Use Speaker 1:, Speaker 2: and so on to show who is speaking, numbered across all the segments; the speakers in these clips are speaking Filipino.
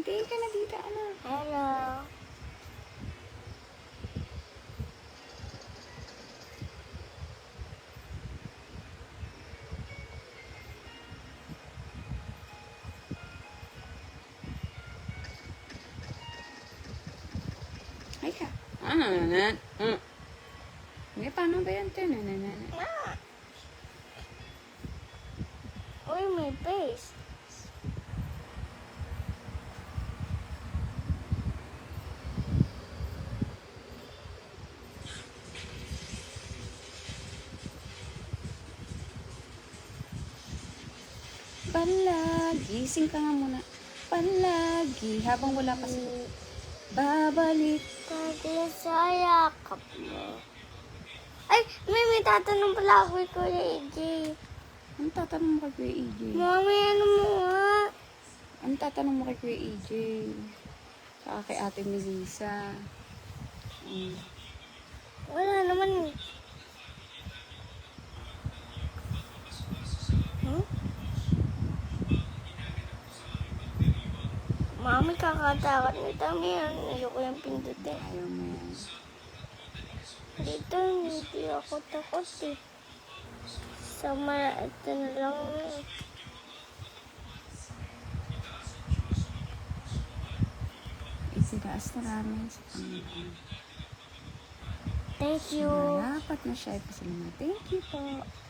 Speaker 1: Tingin ka na dito, anak.
Speaker 2: Hello.
Speaker 1: Ay ka. May paano ba yan?
Speaker 2: Uy, may face.
Speaker 1: Palagi. Sing ka nga muna. Palagi. Habang wala pa sila. Babalik.
Speaker 2: Tati sa yakap mo. Ay, may tatanong pala ako kay Kuya AJ.
Speaker 1: Anong tatanong mo kay Kuya EJ?
Speaker 2: Mami, ano mo nga?
Speaker 1: Anong tatanong mo kay Kuya EJ? Saka kay Ate Melissa.
Speaker 2: Wala naman. Huh? Mami, kakatakot nito. Ayoko yung pindutin.
Speaker 1: Ayaw mo yan.
Speaker 2: Dito, hindi ako takot eh. Sa ito na lang.
Speaker 1: Isinaas na namin sa Panginoon.
Speaker 2: Thank you.
Speaker 1: Dapat na siya ipasalamat. Thank you po.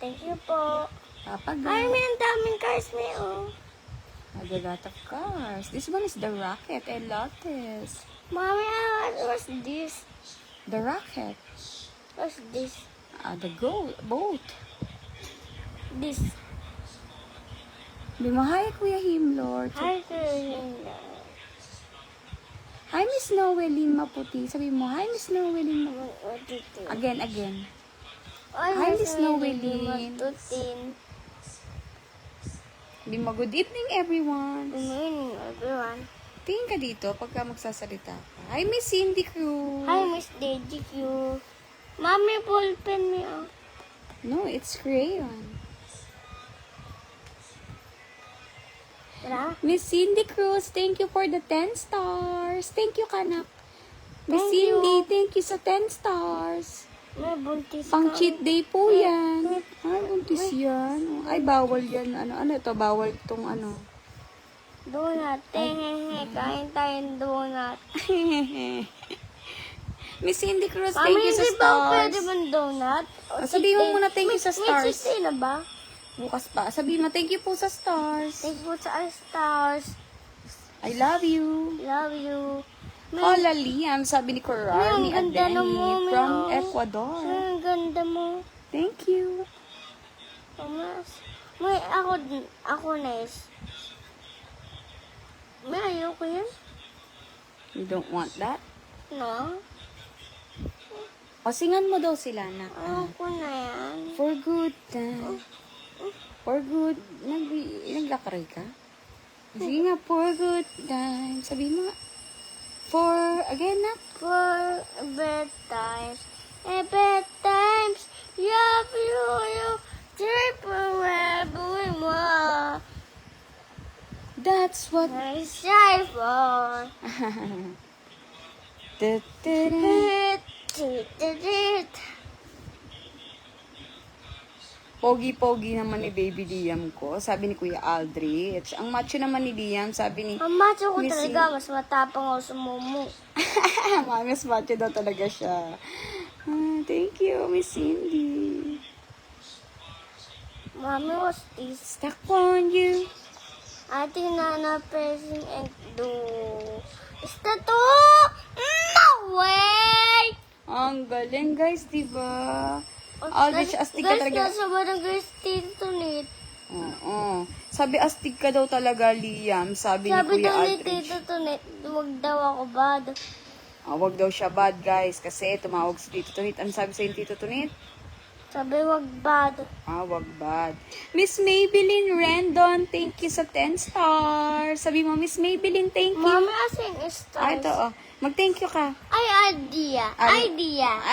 Speaker 2: Thank you po.
Speaker 1: Papag.
Speaker 2: Ay, may ang daming cars may oh.
Speaker 1: A lot of cars. This one is the Rocket. I love this.
Speaker 2: Mommy, what's this?
Speaker 1: The Rocket.
Speaker 2: What's this?
Speaker 1: The boat.
Speaker 2: This.
Speaker 1: Sabi mo, hi Kuya Himlord.
Speaker 2: Hi, Kuya.
Speaker 1: Hi Miss Noeline Maputi. Sabi mo, hi Miss Noeline Maputi.
Speaker 2: What did you?
Speaker 1: Again.
Speaker 2: Ay,
Speaker 1: Hi, Miss Noeline.
Speaker 2: Matutin.
Speaker 1: Sabi mo, good evening everyone.
Speaker 2: Good everyone.
Speaker 1: Tingin ka dito pagka magsasalita ka. Hi Miss Cindy Cruz.
Speaker 2: Hi, Miss Deji Q. Mommy, ballpen me oh.
Speaker 1: No, it's crayon.
Speaker 2: Tara.
Speaker 1: Miss Cindy Cruz, thank you for the 10 stars. Thank you, kanak. Miss
Speaker 2: Thank
Speaker 1: Cindy,
Speaker 2: you.
Speaker 1: thank you sa 10 stars.
Speaker 2: May buntis
Speaker 1: Pang
Speaker 2: ka.
Speaker 1: cheat day po yan. Ay, buntis yan. Ay, bawal yan. Ano ito? Bawal itong ano.
Speaker 2: Donut. Hehehe. Kain tayong donut.
Speaker 1: Miss Cindy Cruz, thank
Speaker 2: Mami,
Speaker 1: you sa
Speaker 2: hindi ba pwede
Speaker 1: stars.
Speaker 2: bang donut?
Speaker 1: Sabihin mo muna thank you sa
Speaker 2: May
Speaker 1: stars.
Speaker 2: cheat day na ba?
Speaker 1: Bukas pa. Sabihin mo, thank you po sa stars.
Speaker 2: Thank you sa stars.
Speaker 1: I love you.
Speaker 2: Love you.
Speaker 1: Hola, Liam. Sabi ni Corar, ni
Speaker 2: ang ganda
Speaker 1: Adeni
Speaker 2: mo,
Speaker 1: from
Speaker 2: Mio.
Speaker 1: Ecuador.
Speaker 2: Ang ganda mo.
Speaker 1: Thank you.
Speaker 2: Mas. May ako nice. May ayoko yan.
Speaker 1: You don't want that?
Speaker 2: No?
Speaker 1: O, singan mo daw sila na.
Speaker 2: Ayoko na yan.
Speaker 1: For good time. For good. Naglakaray ka? Sige nga, for good time. Sabi mo nga. For, again na.
Speaker 2: For bedtimes. Bedtimes. Yup, you. Triple mo.
Speaker 1: That's what...
Speaker 2: I say for.
Speaker 1: Pogi-pogi naman ni Baby Liam ko. Sabi ni Kuya Aldrich. Ang macho naman ni Liam, sabi ni...
Speaker 2: Ang macho ko
Speaker 1: Missy.
Speaker 2: talaga. Mas matapang ako sa mumu.
Speaker 1: Mas macho daw talaga siya. Thank you, Miss Cindy.
Speaker 2: Mommy, what's this?
Speaker 1: Stuck on you.
Speaker 2: Ate Nana pressing and do. Is that to? No way!
Speaker 1: Ang galing, guys, diba? Aldrich, astig ka
Speaker 2: Guys,
Speaker 1: talaga.
Speaker 2: nasa barangay Tito Nit.
Speaker 1: Oo. Sabi, astig ka daw talaga, Liam. Sabi ni
Speaker 2: Sabi
Speaker 1: Kuya
Speaker 2: daw ni
Speaker 1: Aldrich.
Speaker 2: Tito Nit, huwag daw ako bad.
Speaker 1: Wag daw siya bad, guys. Kasi tumawag si Tito Tunit. Ano sabi sa'yo, Tito Tunit?
Speaker 2: Sabi, wag bad.
Speaker 1: Wag bad. Miss Maybelline Rendon, thank you sa 10 stars. Sabi mo, Miss Maybelline, thank you.
Speaker 2: Mami, asing stars.
Speaker 1: Ito, Mag-thank you ka.
Speaker 2: Ay, idea.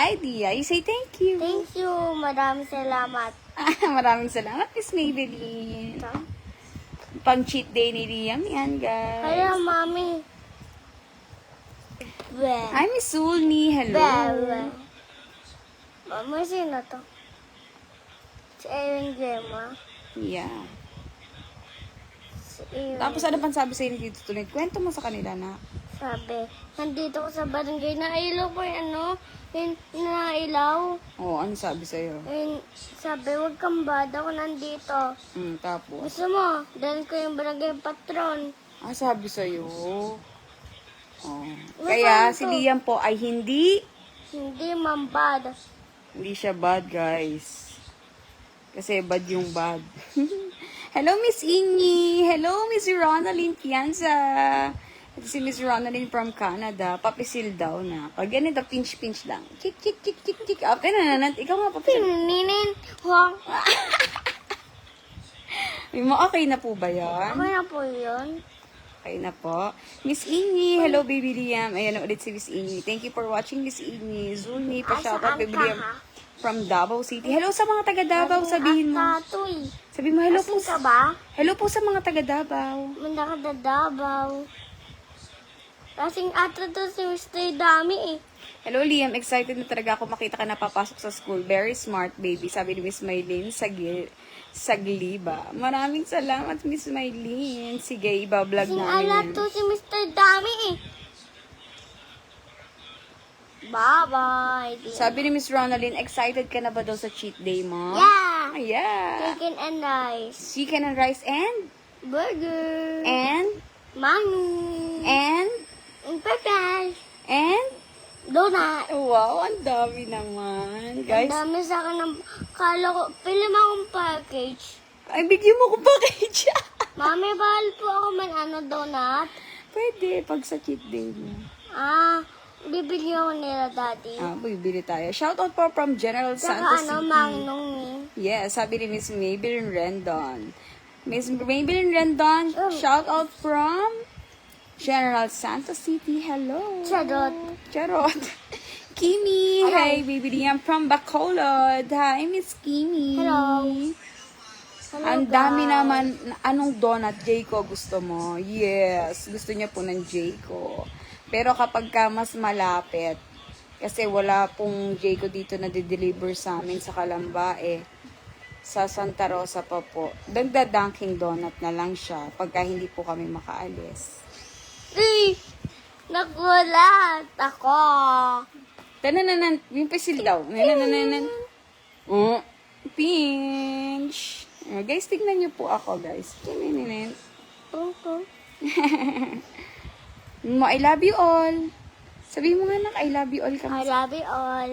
Speaker 1: Idea. You say thank you.
Speaker 2: Thank you. Maraming salamat.
Speaker 1: Maraming salamat, Miss Maybelline. Pang cheat day ni Liam yan, guys.
Speaker 2: Kaya, Mami, Be.
Speaker 1: Hi, Miss Sulni. Hello.
Speaker 2: Be. Mama, sino to? Si Erin Gemma.
Speaker 1: Yeah.
Speaker 2: Si Erin.
Speaker 1: Tapos ano pang sabi sa'yo ni Tito Tunit? Kwento mo sa kanila na.
Speaker 2: Sabi, nandito ko sa barangay na ilaw ko yung nailaw.
Speaker 1: Oo, ano sabi sa'yo?
Speaker 2: Sabi, huwag kang bad, ako nandito.
Speaker 1: Tapos?
Speaker 2: Gusto mo, dahil ko yung barangay patron.
Speaker 1: Sabi sa'yo. Oh. Kaya si Liam po ay hindi
Speaker 2: Mambad.
Speaker 1: siya bad, guys. Kasi bad yung bad. Hello, Miss Ingy. Hello, Miss Ronaldine Pianza. Ito si Miss Ronaldine from Canada. Papisil daw na. Pag ganito, pinch-pinch lang. Chik, chik, chik, chik, chik. Okay na, nanat. Ikaw nga, papisil.
Speaker 2: Pininin, huwag.
Speaker 1: Okay na po ba yan?
Speaker 2: Ako na po yun.
Speaker 1: Okay na po. Miss Ingy. Hello, Baby Liam. Ayan na ulit si Miss Ingy. Thank you for watching, Miss Ingy. Zulni, pa-shoutout, Baby Liam. From Davao City. Hello sa mga taga Davao, sabihin mo.
Speaker 2: Tatoy.
Speaker 1: Sabihin mo, hello po.
Speaker 2: Asin ka ba?
Speaker 1: Hello po sa mga taga Davao.
Speaker 2: Manda ka dadabaw. Kasing ato to si Mr. Dami eh.
Speaker 1: Hello, Liam. Excited na talaga ako makita ka na papasok sa school. Very smart, baby. Sabi ni Miss Maylene Sagliba. Maraming salamat, Miss Maylene. Sige, ibablog
Speaker 2: Kasing
Speaker 1: namin
Speaker 2: ala
Speaker 1: yan.
Speaker 2: to si Mr. Dami eh. Bye-bye.
Speaker 1: Sabi ni Miss Ronaldine, excited ka na ba daw sa cheat day mo?
Speaker 2: Yeah.
Speaker 1: Yeah.
Speaker 2: Chicken and rice.
Speaker 1: Chicken and rice and?
Speaker 2: Burger.
Speaker 1: And?
Speaker 2: Manu.
Speaker 1: And?
Speaker 2: Pepes.
Speaker 1: And?
Speaker 2: Donut.
Speaker 1: Wow, ang dami naman. Guys,
Speaker 2: Ang dami sa akin ng... Kala ko, pili mo akong package.
Speaker 1: ay, bigyan mo ko package.
Speaker 2: Mami, bahal po ako donut.
Speaker 1: Pwede, pag sa cheat day mo.
Speaker 2: Bibili ako nila, Daddy.
Speaker 1: Bibili tayo. Shoutout po from General
Speaker 2: Saka
Speaker 1: Santos City.
Speaker 2: mangnong ni.
Speaker 1: Yes, sabi ni Miss Maybelline Rendon. Miss Maybelline Rendon, shoutout from General Santos City. Hello.
Speaker 2: Charot.
Speaker 1: Charot. Kimi.
Speaker 2: Hello.
Speaker 1: Hey, baby Liam from Bacolod. Hi, Miss Kimi.
Speaker 2: Hello. Hello,
Speaker 1: Ang dami
Speaker 2: guys.
Speaker 1: naman. Anong donut, Jayco, gusto mo? Yes, gusto niya po ng Jayco. Pero kapag ka mas malapit, kasi wala pong Jayco dito na di-deliver sa amin sa Calamba, sa Santa Rosa pa po. Dunking donut na lang siya pagka hindi po kami makaalis.
Speaker 2: Nagulat ako.
Speaker 1: Tanananan, yung pisil daw. Nanananan. Oh, pinch. Guys, tignan niyo po ako, guys. Tanananan. I love you all. Sabi mo nga nak, I love you all ka.
Speaker 2: I love you all.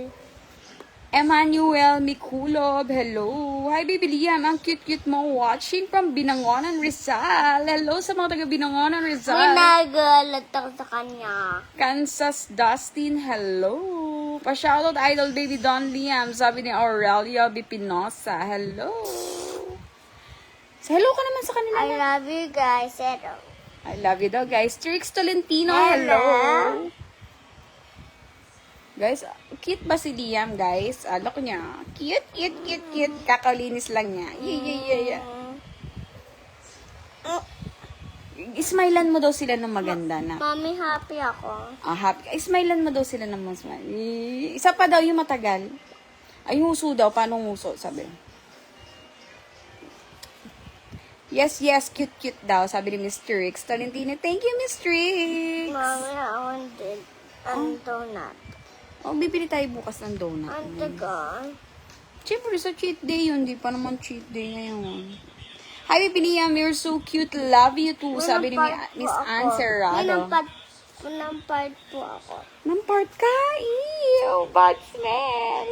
Speaker 1: Emmanuel Mikulov, hello. Hi, Baby Liam. Ang cute-cute mo watching from Binangonan, Rizal. Hello sa mga taga Binangonan,
Speaker 2: May
Speaker 1: Rizal.
Speaker 2: nagulat ako sa kanya.
Speaker 1: Kansas Dustin, hello. Pa-shoutout Idol Baby Don Liam. Sabi ni Aurelia Bipinosa, hello. Hello ka naman sa kanila.
Speaker 2: I love you guys. Hello.
Speaker 1: I love you daw, guys. Trix Tolentino,
Speaker 2: Hello.
Speaker 1: hello. Guys, cute ba si Liam, guys? Look niya. Cute, cute, cute, cute. Kakalinis lang niya. Yeah. Ismailan mo daw sila ng maganda na.
Speaker 2: Mami, happy ako.
Speaker 1: Happy. Ismailan mo daw sila ng mas Isa pa daw yung matagal. Ay, huso daw. Paano huso? Sabi. Yes, cute, cute daw. Sabi ni Miss Trix Tolentino. Thank you, Miss Trix.
Speaker 2: Mami, I wanted ang donut.
Speaker 1: Bibili tayo bukas ng donut.
Speaker 2: Ang taga.
Speaker 1: Siyempre, sa cheat day yun. Di pa naman cheat day ngayon. Hi, Baby Liam. You're so cute. Love you too. Sabi ni Miss Ann Serrano.
Speaker 2: Nampart po ako.
Speaker 1: Nampart ka? Ew, bad smell.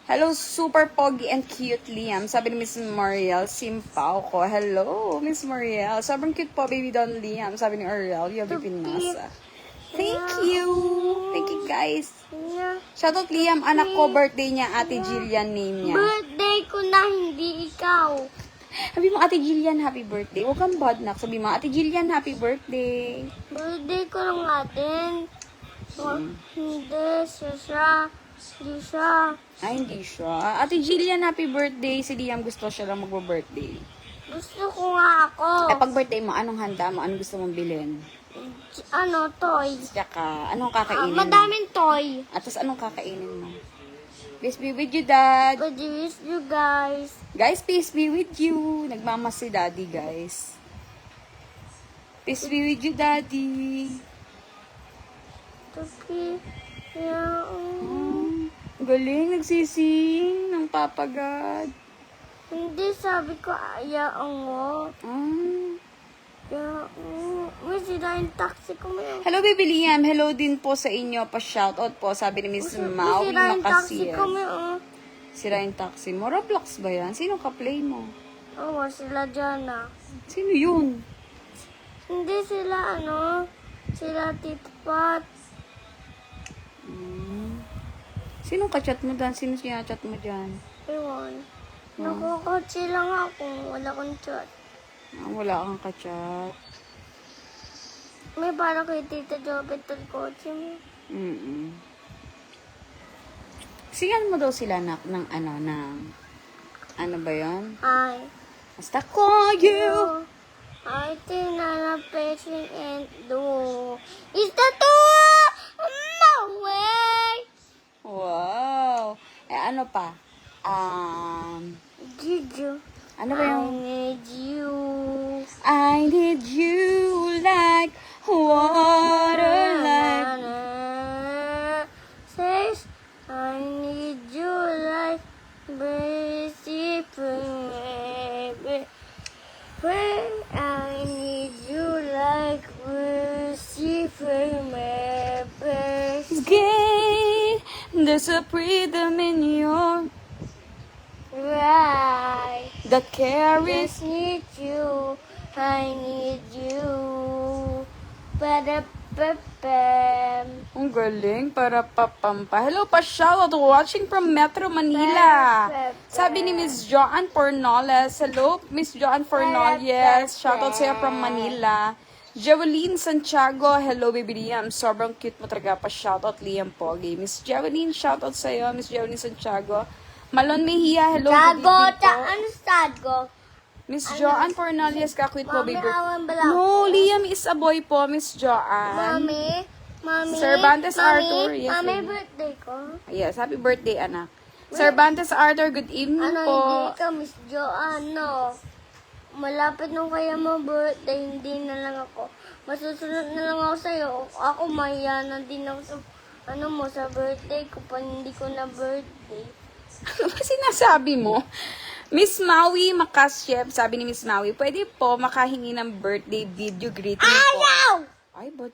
Speaker 1: Hello, super pogi and cute Liam. Sabi ni Miss Mariel Simpao ko. Hello, Miss Mariel. Sobrang cute po, Baby Don Liam. Sabi ni Aurelia Bipinasa. Thank you. Thank you, guys.
Speaker 2: Yeah.
Speaker 1: Shoutout Liam, anak ko, birthday niya, Ate Jillian name niya.
Speaker 2: Birthday ko na, hindi ikaw.
Speaker 1: Sabi mo, Ate Jillian, happy birthday. Huwag kang bad, nak. Sabi mo, Ate Jillian, happy birthday.
Speaker 2: Birthday ko lang natin. Hindi siya. Hindi siya.
Speaker 1: Ay, hindi siya. Ate Jillian, happy birthday. Si Liam gusto siya lang mag-birthday.
Speaker 2: Gusto ko nga ako.
Speaker 1: Pag birthday mo, anong handa mo? Anong gusto mong bilhin?
Speaker 2: Toys.
Speaker 1: Tsaka, anong kakainin mo?
Speaker 2: Madaming toy.
Speaker 1: At tapos anong kakainin mo? Peace be with you, Dad.
Speaker 2: But wish you guys.
Speaker 1: Guys, peace be with you. Nagmama si Daddy, guys. Peace be with you, Daddy.
Speaker 2: Tapi, yeah.
Speaker 1: Galing, nagsising ng Papa God.
Speaker 2: Hindi, sabi ko, ayaw. May sila yung taxi ko ngayon.
Speaker 1: Hello, Baby Liam. Hello din po sa inyo. Pa-shoutout po. Sabi ni Miss Maui
Speaker 2: Sira yung taxi ko
Speaker 1: Macasiel.
Speaker 2: ngayon.
Speaker 1: Sira yung taxi mo. Roblox ba yan? Sino ka-play mo?
Speaker 2: Oo, sila dyan
Speaker 1: Sino yun?
Speaker 2: Hindi sila, sila Tito Pat.
Speaker 1: Sino ka-chat mo dyan? Sino sinachat mo dyan?
Speaker 2: Ewan. Nakukotsi lang ako. Wala kong chat.
Speaker 1: Wala kang ka-chat.
Speaker 2: May para kay Tita Jobet ang kotse mo.
Speaker 1: Siyan mo daw sila ng ano ba yan?
Speaker 2: Hi.
Speaker 1: Basta call you.
Speaker 2: I think I'm a patient and do. Is that all? No way!
Speaker 1: Wow. Ano pa?
Speaker 2: Did you?
Speaker 1: Ano ba
Speaker 2: I
Speaker 1: yung...
Speaker 2: need you.
Speaker 1: I need you like water, like...
Speaker 2: Says, I need you like basic baby. I need you like basic baby.
Speaker 1: Gay, there's a rhythm in your...
Speaker 2: Right.
Speaker 1: that carries...
Speaker 2: Just need you. I need you. Ba-da-ba-bam.
Speaker 1: Ang galing, para papampa. Hello pa, shoutout watching from Metro Manila. Sabi ni Miss Joanne Fornoles. Hello, Miss Joanne Fornoles. Shoutout sa'yo from Manila. Jeweline Santiago. Hello, Baby Liam. Sobrang cute mo talaga pa. Shoutout Liam Pogi. Miss Jeweline, shoutout sa'yo. Miss Jeweline Santiago. Malon Mejia. Hello, good
Speaker 2: Sago,
Speaker 1: evening po.
Speaker 2: ano sago?
Speaker 1: Miss Joanne Fornoles, kakwit po,
Speaker 2: Mami,
Speaker 1: baby.
Speaker 2: awan bala
Speaker 1: No, Liam is a boy po, Miss Joanne.
Speaker 2: Mami,
Speaker 1: Cervantes Arthur, yes,
Speaker 2: Mami,
Speaker 1: baby.
Speaker 2: birthday ko.
Speaker 1: Yes, happy birthday, anak. Cervantes Arthur, good evening po.
Speaker 2: Hindi ka, Miss Joanne, no. Malapit nung kaya mo birthday, hindi na lang ako. Masusunod na lang ako sa'yo. Ako, mahiya na din ako sa, sa birthday ko, pa hindi ko na birthday.
Speaker 1: Ano ba sinasabi mo? Miss Maui Makasyep, sabi ni Miss Maui, pwede po makahingi ng birthday video greeting po.
Speaker 2: Ayaw!
Speaker 1: Ay, but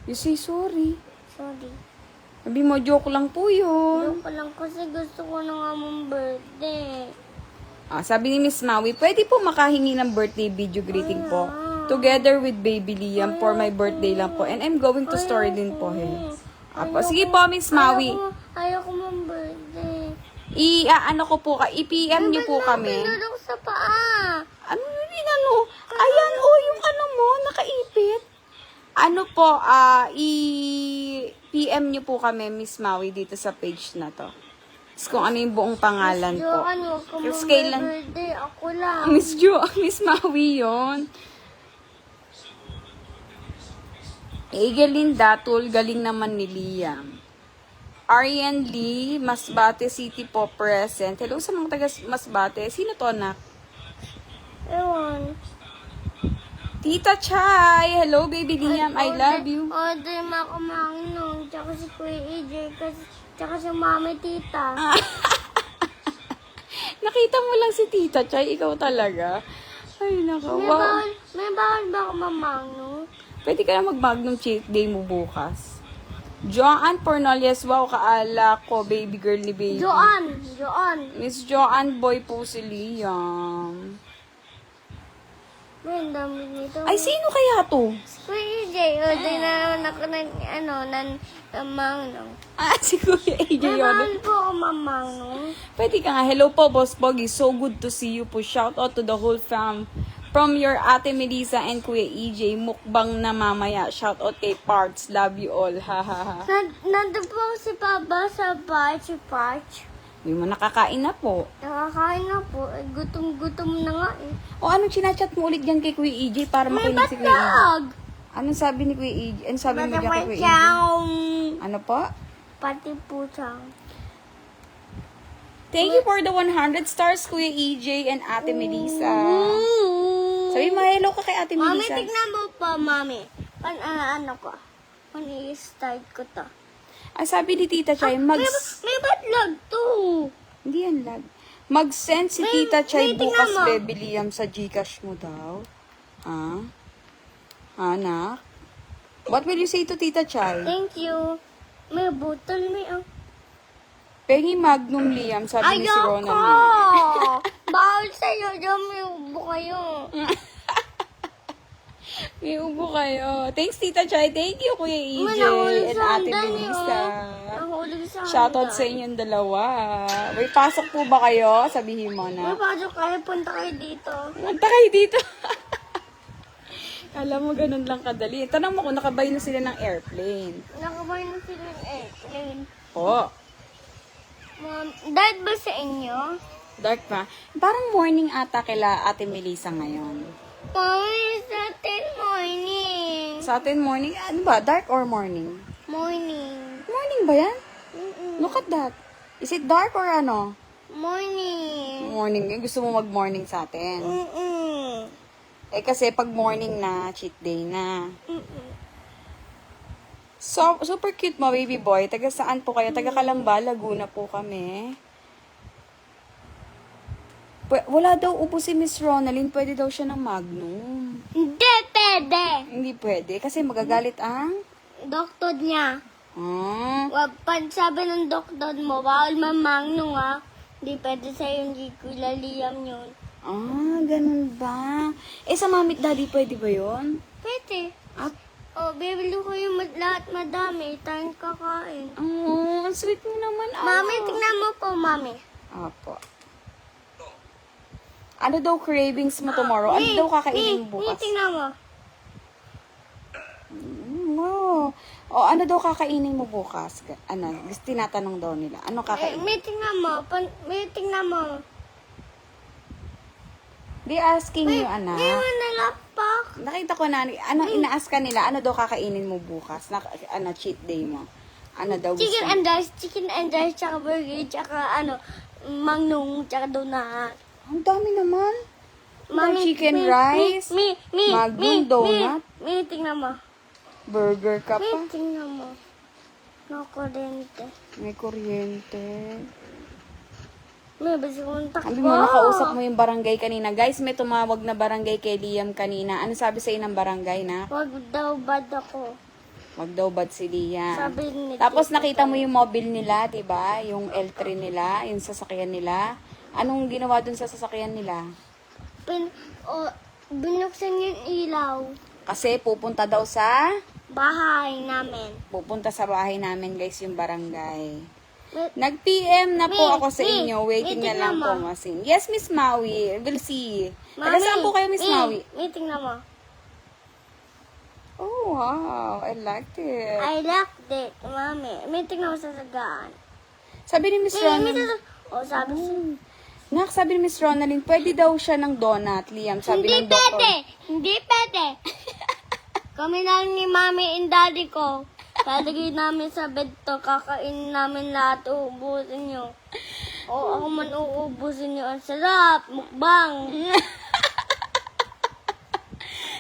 Speaker 1: you say sorry.
Speaker 2: Sorry.
Speaker 1: Sabi mo, joke lang po yun.
Speaker 2: Joke lang kasi gusto ko na nga mong birthday.
Speaker 1: Sabi ni Miss Maui, pwede po makahingi ng birthday video greeting po. Together with Baby Liam for my birthday lang po. And I'm going to story din po. Apo. Sige po, Miss Maui.
Speaker 2: Ayoko mong birthday.
Speaker 1: Ano ko po, i-PM niyo po kami.
Speaker 2: Pinulok sa paa.
Speaker 1: Ano yun, ano? Ayan, yung ano mo, nakaipit. Ano po, i-PM niyo po kami, Miss Maui, dito sa page na to. Tapos kung ano yung buong pangalan po.
Speaker 2: Ano ko
Speaker 1: Tapos
Speaker 2: mong
Speaker 1: kailan...
Speaker 2: birthday? Ako lang.
Speaker 1: Miss Maui yun. Galinda, tool, galing naman ni Liam. Arian Lee, Masbate City po present. Hello sa mga taga Masbate. Sino to, anak?
Speaker 2: Ewan.
Speaker 1: Tita Chai! Hello, Baby Liam. I love you.
Speaker 2: Order mo ako manginong. Tsaka si Kuya AJ. Tsaka si Mami Tita.
Speaker 1: Nakita mo lang si Tita Chai. Ikaw talaga. Ay, naka. Wow.
Speaker 2: May bawal ba ako mamangno?
Speaker 1: Pwede ka na mag-magnum cheat day mo bukas. Joanne Fornoles, wow, kaala ko, baby girl ni baby.
Speaker 2: Joan.
Speaker 1: Miss Joanne Boy po si Liam.
Speaker 2: May dami nito.
Speaker 1: Ay, sino kaya to?
Speaker 2: Kuya AJ. Order na naman ako ng mamangno.
Speaker 1: Si Kuya AJ
Speaker 2: May
Speaker 1: yun.
Speaker 2: bawal po ako mamangno.
Speaker 1: Pwede ka nga. Hello po, Boss Pogi. So good to see you po. Shout out to the whole fam. From your Ate Melissa and Kuya EJ, mukbang na mamaya. Shout out kay Parts. Love you all. Ha ha ha.
Speaker 2: Nandun po si Papa sa Parch.
Speaker 1: Sabi mo, nakakain na po.
Speaker 2: Nakakain na po. Gutom-gutom na nga eh.
Speaker 1: O, anong chinachat mo ulit dyan kay Kuya EJ para
Speaker 2: May
Speaker 1: makinig si Kuya EJ?
Speaker 2: batlog!
Speaker 1: Anong sabi ni Kuya EJ? Anong sabi mo dyan kay Kuya EJ?
Speaker 2: Batapachang!
Speaker 1: Ano po?
Speaker 2: Pati puchang.
Speaker 1: Thank you for the 100 stars, Kuya EJ and Ate Melissa. Sabi mo, hello ka kay Ate
Speaker 2: Mami,
Speaker 1: Melissa.
Speaker 2: tignan mo pa, mami. Ano ko? I-start ko to.
Speaker 1: Ang sabi ni Tita Chay,
Speaker 2: May batlog to.
Speaker 1: Hindi yan lag. Mag-send si
Speaker 2: May-
Speaker 1: Tita Chay
Speaker 2: may tingnan
Speaker 1: bukas,
Speaker 2: mo.
Speaker 1: Bebe Liam, sa Gcash mo daw. Ha? Anak? What will you say to Tita Chay?
Speaker 2: Thank you. May botol, may
Speaker 1: Pengi Magnum Liam, sabi ni si
Speaker 2: Ayoko!
Speaker 1: Ronald.
Speaker 2: Bawal sa'yo. Diyan may ubo kayo.
Speaker 1: May ubo kayo. Thanks, Tita Chay. Thank you, Kuya EJ
Speaker 2: Nahulog
Speaker 1: and
Speaker 2: sa
Speaker 1: Ate
Speaker 2: hagdan
Speaker 1: Melissa.
Speaker 2: Nahulog sa
Speaker 1: Shoutout sa inyong dalawa. May pasok po ba kayo? Sabihin mo
Speaker 2: May
Speaker 1: na.
Speaker 2: pasok kayo. Punta kayo dito.
Speaker 1: Punta kayo dito. Alam mo, ganun lang kadali. Tanong mo kung nakabay na sila ng airplane.
Speaker 2: Nakabay na sila ng airplane.
Speaker 1: Po.
Speaker 2: Dahil ba sa inyo?
Speaker 1: Dark pa. Parang morning ata kila Ate Melissa ngayon.
Speaker 2: Mami, sa 10 morning.
Speaker 1: Sa atin morning, ano ba? Dark or morning?
Speaker 2: Morning.
Speaker 1: Morning ba yan?
Speaker 2: Mm-mm.
Speaker 1: Look at that. Is it dark or ano?
Speaker 2: Morning.
Speaker 1: Morning. Gusto mo mag-morning sa atin.
Speaker 2: Mm-mm.
Speaker 1: Eh kasi pag morning na, cheat day na.
Speaker 2: Mm-mm.
Speaker 1: So, super cute mo, baby boy. Taga saan po kayo? Taga Kalamba, Laguna po kami. Wala daw upo si Miss Ronaldine. Pwede daw siya ng Magnum.
Speaker 2: Hindi pwede.
Speaker 1: Hindi pwede. Kasi magagalit ang...
Speaker 2: Doktor niya.
Speaker 1: Ah,
Speaker 2: Pag sabi ng doktor mo, bawal mamangno ha. Hindi pwede sa'yo, hindi ko laliyam yun.
Speaker 1: Ganun ba? Eh, sa mamit daddy, pwede ba yun?
Speaker 2: Pwede.
Speaker 1: At,
Speaker 2: Bibili ko yung lahat madami. Tayong kakain.
Speaker 1: ang sweet mo naman.
Speaker 2: Mami, tingnan mo po, mami.
Speaker 1: Apo. Ano daw cravings mo tomorrow? Ano daw kakainin mo bukas?
Speaker 2: Tingnan mo.
Speaker 1: Wow. O, ano daw kakainin mo bukas? Ano? Gusto tinatanong daw nila. Ano kakainin?
Speaker 2: May tingnan mo. May tingnan mo.
Speaker 1: They asking you, anak.
Speaker 2: May manalapak.
Speaker 1: Nakita ko na, anong ina-ask ka nila? Ano daw kakainin mo bukas? Ano, cheat day mo? Ano daw gusto
Speaker 2: Chicken
Speaker 1: mo?
Speaker 2: and rice, tsaka burger, tsaka mangnong, tsaka donut.
Speaker 1: Ang dami naman. Chicken rice, Magnum donut.
Speaker 2: May tingnan mo.
Speaker 1: Burger ka
Speaker 2: May
Speaker 1: pa.
Speaker 2: tingnan mo. Nakurente.
Speaker 1: May kuryente.
Speaker 2: May basi kong takbo.
Speaker 1: Sabi mo, nakausap mo yung barangay kanina. Guys, may tumawag na barangay kay Liam kanina. Ano sabi sa ng barangay na?
Speaker 2: Wag daw bad ako.
Speaker 1: Wag daw bad si Liam.
Speaker 2: Sabi ni
Speaker 1: Tapos nakita mo yung mobile nila, 'di ba? Yung L3 nila, yung sasakyan nila. Anong ginawa dun sa sasakyan nila?
Speaker 2: Binuksan yung ilaw.
Speaker 1: Kasi pupunta daw sa
Speaker 2: Pupunta
Speaker 1: sa bahay namin, guys, yung barangay.
Speaker 2: May-
Speaker 1: Nag-PM na po
Speaker 2: Mi,
Speaker 1: ako sa
Speaker 2: Mi,
Speaker 1: inyo. Waiting
Speaker 2: Mi,
Speaker 1: na lang
Speaker 2: tingnan
Speaker 1: po, Masin. Yes, Miss Maui. We'll see. Taga saan po kayo, Miss Maui?
Speaker 2: May tingnan mo.
Speaker 1: Oh, wow. I liked it.
Speaker 2: I like that, mami. May tingnan mo sa sagaan.
Speaker 1: Sabi ni Miss Ronald,
Speaker 2: Sabi siya.
Speaker 1: Nak, sabi ni Miss Ronaldine, pwede daw siya ng donut, Liam. Sabi
Speaker 2: Hindi
Speaker 1: ng doktor.
Speaker 2: pwede! Hindi pwede! Kami lang ni mami and daddy ko. Lalagay namin sa bed to, kakainin namin lahat, uubusin nyo. O ako man uubusin nyo. Ang sarap! Mukbang!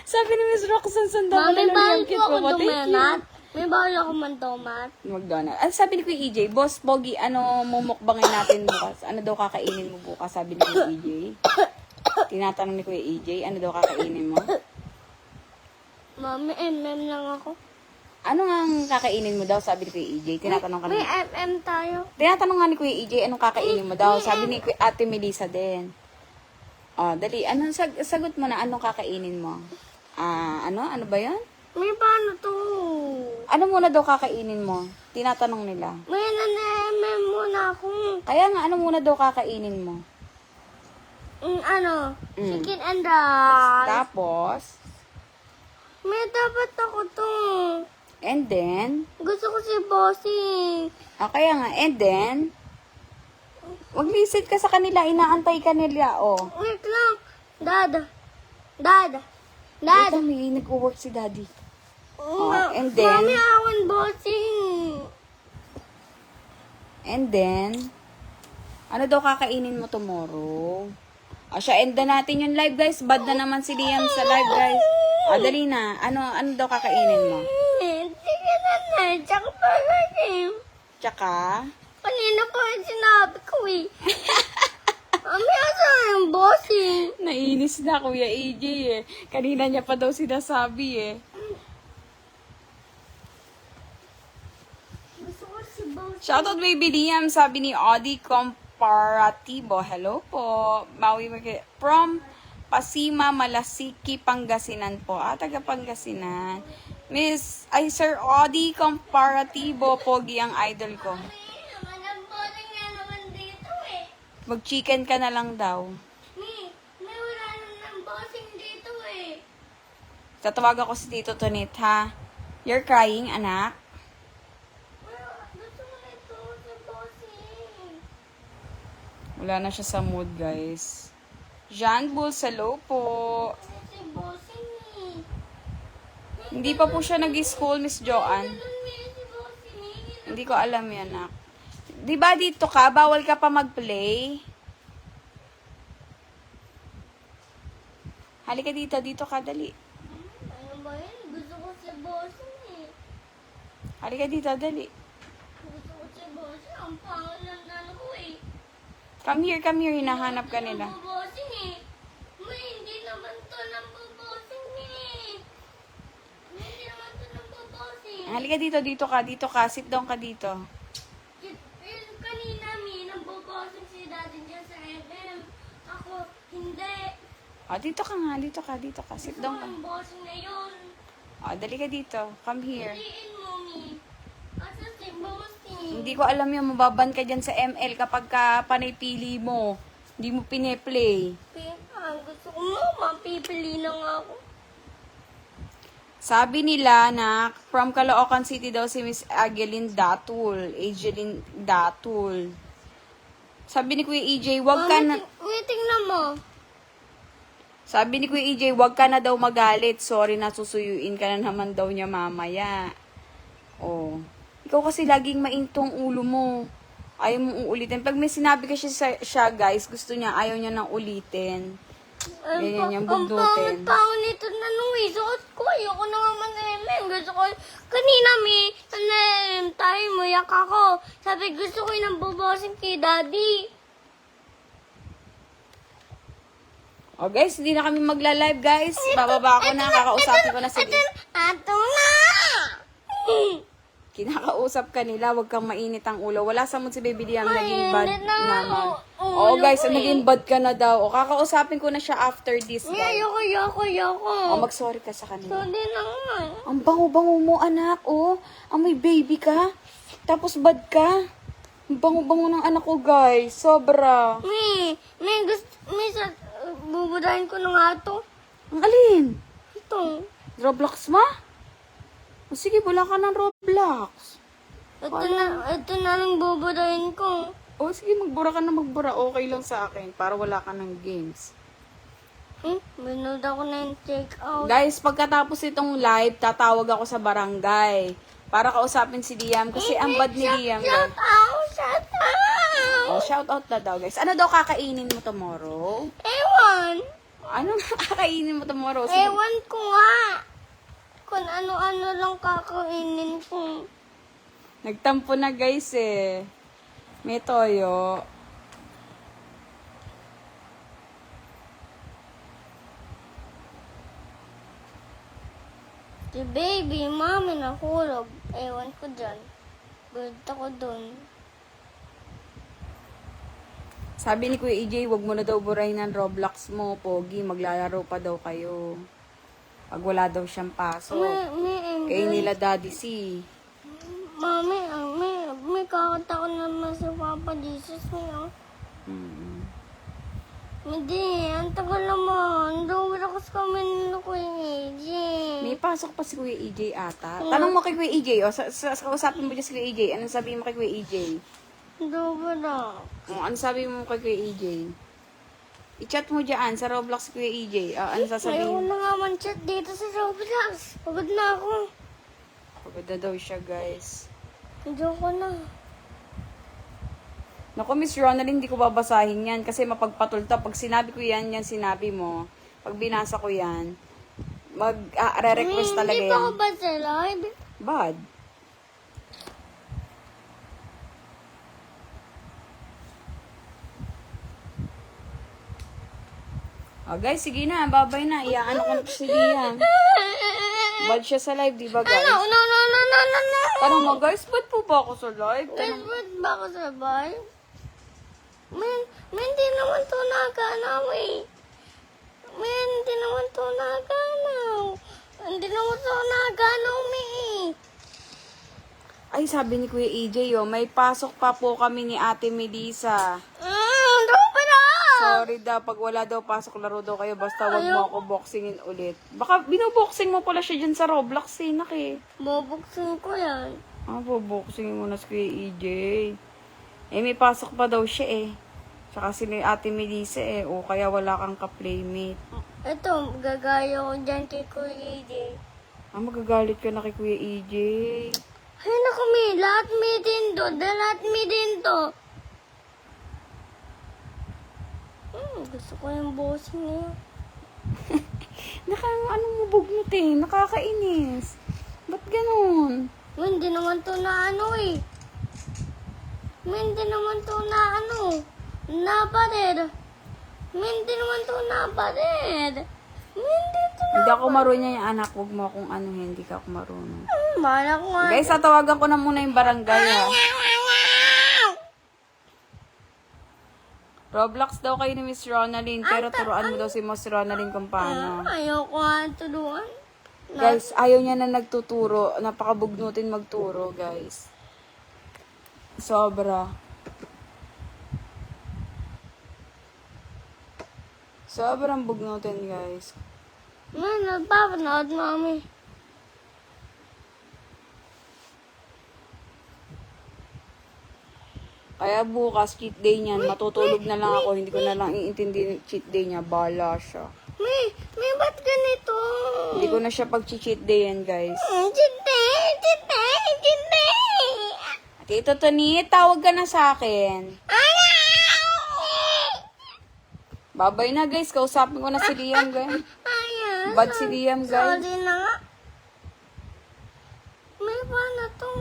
Speaker 1: Sabi ni Miss Roxanne, sanda ko
Speaker 2: Mami,
Speaker 1: na
Speaker 2: bawal
Speaker 1: Liam.
Speaker 2: po
Speaker 1: Cute
Speaker 2: ako
Speaker 1: po ba? Thank you.
Speaker 2: dumanat. May bawal ako man tomat.
Speaker 1: McDonald. Ano sabi ni Kuya EJ? Boss Pogi, ano mumukbangin natin bukas? Ano daw kakainin mo bukas? Sabi ni Kuya EJ. Tinatanong ni Kuya EJ, ano daw kakainin mo?
Speaker 2: Mami, lang ako.
Speaker 1: Ano nga ang kakainin mo daw? Sabi ni Kuya EJ. Tinatanong
Speaker 2: May
Speaker 1: kami.
Speaker 2: tayo.
Speaker 1: Tinatanong nga ni Kuya EJ, anong kakainin mo daw? Sabi ni Ate Melissa din. Oh, dali. Anong sagot mo na anong kakainin mo? Ano ba yan?
Speaker 2: May paano to?
Speaker 1: Ano muna daw kakainin mo? Tinatanong nila.
Speaker 2: May nanay muna ako.
Speaker 1: Kaya nga, ano muna daw kakainin mo?
Speaker 2: Chicken and rice.
Speaker 1: Tapos,
Speaker 2: May dapat ako to.
Speaker 1: and then,
Speaker 2: Gusto ko si Bossing.
Speaker 1: kaya nga, and then, Mag-listen ka sa kanila, inaantay ka nila, oh.
Speaker 2: Wait lang. Dad.
Speaker 1: Wait lang, may nag-work si daddy. And then?
Speaker 2: Mami, awan bossing.
Speaker 1: And then, ano daw kakainin mo tomorrow? Siya, end na natin yung live, guys. Bad na naman si Liam sa live, guys. Dali na. Ano daw kakainin mo?
Speaker 2: Chicken and egg, tsaka burger game.
Speaker 1: Tsaka,
Speaker 2: Kanina pa yung sinabi ko eh. Mami, asan yung bossing?
Speaker 1: nainis na Kuya AJ eh. Kanina niya pa daw sinasabi eh.
Speaker 2: Gusto ko si bossing.
Speaker 1: Shoutout baby Liam, sabi ni Audie Comparatibo. Hello po. Maui from Pasima, Malasiki, Pangasinan po. Taga Pangasinan. Sir Audie Comparatibo, pogi ang idol ko.
Speaker 2: Walang bossing nga naman dito eh.
Speaker 1: Mag-chicken ka na lang daw.
Speaker 2: May wala naman bossing dito eh.
Speaker 1: Tatawag ako si Tito Tonit, ha? You're crying, anak?
Speaker 2: Gusto ko na ito si bossing.
Speaker 1: Wala na siya sa mood, guys. Jean Bull, hello po.
Speaker 2: Si bossing eh.
Speaker 1: Hindi pa po siya nag-school, Miss Joanne.
Speaker 2: Si bossing.
Speaker 1: Hindi ko alam yan, anak. Di ba dito ka? Bawal ka pa mag-play? Halika dito. Dito ka, dali.
Speaker 2: Ano ba yun? Gusto ko si bossing eh.
Speaker 1: Halika dito, dali.
Speaker 2: Gusto ko si bossing. Ang pangalan na ko eh.
Speaker 1: Come here, come here. Hinahanap ka nila.
Speaker 2: Bossing eh. May hindi naman to ng bossing eh. Hindi naman to ng bossing.
Speaker 1: Halika dito, dito ka. Sit down ka dito.
Speaker 2: Kanina nang bossing si daddy dyan sa MM. Ako, hindi.
Speaker 1: Dito ka nga. Dito ka. Sit down ka.
Speaker 2: Ang bossing na yun.
Speaker 1: Dali ka dito. Come here.
Speaker 2: Tiin mo, mi. Asa si bossing?
Speaker 1: Hindi ko alam yung mababan ka dyan sa ML kapag ka panay-pili mo. Hindi mo pineplay.
Speaker 2: Gusto ko mo, mapipili na nga ako.
Speaker 1: Sabi nila na from Caloocan City daw si Miss Ageline Datul. Sabi ni Kuya EJ, wag ka na...
Speaker 2: Tingnan mo.
Speaker 1: Sabi ni Kuya EJ, wag ka na daw magalit. Sorry, nasusuyuin ka na naman daw niya mamaya. Oh. Ikaw kasi laging maintong ulo mo. Ayaw mong uulitin. Pag may sinabi kasi siya, guys, gusto niya, ayaw niya nang ulitin. Ganyan yung bundutin.
Speaker 2: Ang pangit nito na nung suot ko. Ayoko na nga man Gusto ko, kanina tayo muyak ako. Sabi gusto ko yung bobossing kay daddy.
Speaker 1: Guys, hindi na kami magla-live, guys. Bababa ako na, kakausapin ko na sila.
Speaker 2: Ato na!
Speaker 1: Kinakausap ka nila, wag kang mainit ang ulo. Wala sa mood si Baby Liam, naging bad
Speaker 2: Mainit na
Speaker 1: naman.
Speaker 2: ulo
Speaker 1: Guys,
Speaker 2: ko eh.
Speaker 1: naging bad ka na daw. Kakausapin ko na siya after this, guys.
Speaker 2: Ayoko.
Speaker 1: Mag-sorry ka sa kanila.
Speaker 2: Sorry na nga.
Speaker 1: Ang bango-bango mo, anak, may baby ka. Tapos bad ka. Ang bango-bango ng anak ko, guys. Sobra.
Speaker 2: Bubudahin ko na nga ito.
Speaker 1: Ang alin?
Speaker 2: Ito.
Speaker 1: Roblox ma? Sige, wala ka ng Roblox.
Speaker 2: Ito na lang bubudahin ko.
Speaker 1: Sige, magbura ka na magbura. Okay lang sa akin. Para wala ka ng games.
Speaker 2: Binood ako na yung take out.
Speaker 1: Guys, pagkatapos itong live, tatawag ako sa barangay. Para kausapin si Liam. Kasi ang bad ni Liam.
Speaker 2: Shout out! Shout out!
Speaker 1: Shout out na daw, guys. Ano daw kakainin mo tomorrow?
Speaker 2: Ewan!
Speaker 1: Ano kakainin mo tomorrow? Sige.
Speaker 2: Ewan ko nga. Kung ano-ano lang kakainin ko.
Speaker 1: Nagtampo na, guys, eh. May toyo.
Speaker 2: Si baby, mami nahulog. Ewan ko dyan. Bird ako dun.
Speaker 1: Sabi ni Kuya EJ, wag mo na daw burahin ng Roblox mo, Pogi. Maglalaro pa daw kayo. Pag wala daw siyang pasok. Kaya nila Daddy C.
Speaker 2: Mami, may kakanta ko naman sa Papa Jesus niya. Hindi, ang tagal naman. Dawal ako sa kami nila ko yung AJ.
Speaker 1: May pasok pa si Kuya EJ ata. Tanong mo kay Kuya EJ. Kausapin mo dyan si Kuya EJ. Anong sabihin mo kay Kuya EJ?
Speaker 2: Roblox.
Speaker 1: Ano sabi mo kay Kuya EJ? I-chat mo dyan sa Roblox Kuya EJ. Ano
Speaker 2: Ayaw
Speaker 1: sasabihin?
Speaker 2: na nga man-chat dito sa Roblox. Pagod na ako.
Speaker 1: Pagod na daw siya, guys.
Speaker 2: Diyan ko na.
Speaker 1: Naku, Miss Ronaldine, hindi ko babasahin yan kasi mapagpatulta. Pag sinabi ko yan sinabi mo. Pag binasa ko yan, re-request talaga
Speaker 2: Hindi pa ako
Speaker 1: yan.
Speaker 2: ba sa live?
Speaker 1: Bad. Guys, sige na. Babay na. Iyaano ko na si Liam. Bad siya sa live, di ba, guys?
Speaker 2: No.
Speaker 1: Tanong mo, guys, ba't po ba ako sa live?
Speaker 2: Wait, ba't ba ako sabay? Hindi naman to naganaw eh. Hindi naman to naganaw. Hindi naman to naganaw eh.
Speaker 1: Ay, sabi ni Kuya EJ, may pasok pa po kami ni Ate Melissa.
Speaker 2: Doon na!
Speaker 1: Sorry daw, pag wala daw pasok, laro daw kayo, basta wag mo ako boxingin ulit. Baka binuboxing mo pala siya dyan sa Roblox,
Speaker 2: Bubuksin ko yan.
Speaker 1: Boboxingin mo na si Kuya EJ. May pasok pa daw siya Tsaka si Ate Melissa o kaya wala kang ka-playmate.
Speaker 2: Ito, gagaya ko dyan kay Kuya EJ.
Speaker 1: Magagalit ka na kay Kuya EJ.
Speaker 2: Ay, naku, lahat may din to. Lahat may din to. Gusto ko yung bossing niya.
Speaker 1: Anong mubugnot nakakainis. Ba't ganun?
Speaker 2: Hindi naman to na ano eh. Hindi naman to na ano. Napared. Hindi naman to napared. Hindi to na.
Speaker 1: Hindi ako marunong yung anak. Huwag mo akong hindi ka ako marunong.
Speaker 2: Mana ko nga.
Speaker 1: Guys, tatawagan ko na muna yung barangay Roblox daw kayo ni Miss Ronaldine, pero turuan mo daw si Miss Ronaldine kung paano.
Speaker 2: Ayoko nga turuan.
Speaker 1: Guys, ayaw niya na nagtuturo. Napakabugnutin magturo, guys. Sobra. Sobrang bugnutin, guys.
Speaker 2: Nagpapanood, mami.
Speaker 1: Kaya bukas, cheat day niyan. Matutulog na lang ako. Hindi ko na lang iintindi yung cheat day niya. Bala siya.
Speaker 2: May ba't ganito?
Speaker 1: Hindi ko na siya pag-cheat day yan, guys.
Speaker 2: Cheat day.
Speaker 1: Tito Tony, tawag ka na sa akin. Babay na, guys. Kausapin ko na si Liam, guys. Bad si Liam, guys.
Speaker 2: Sorry na nga. May paano to?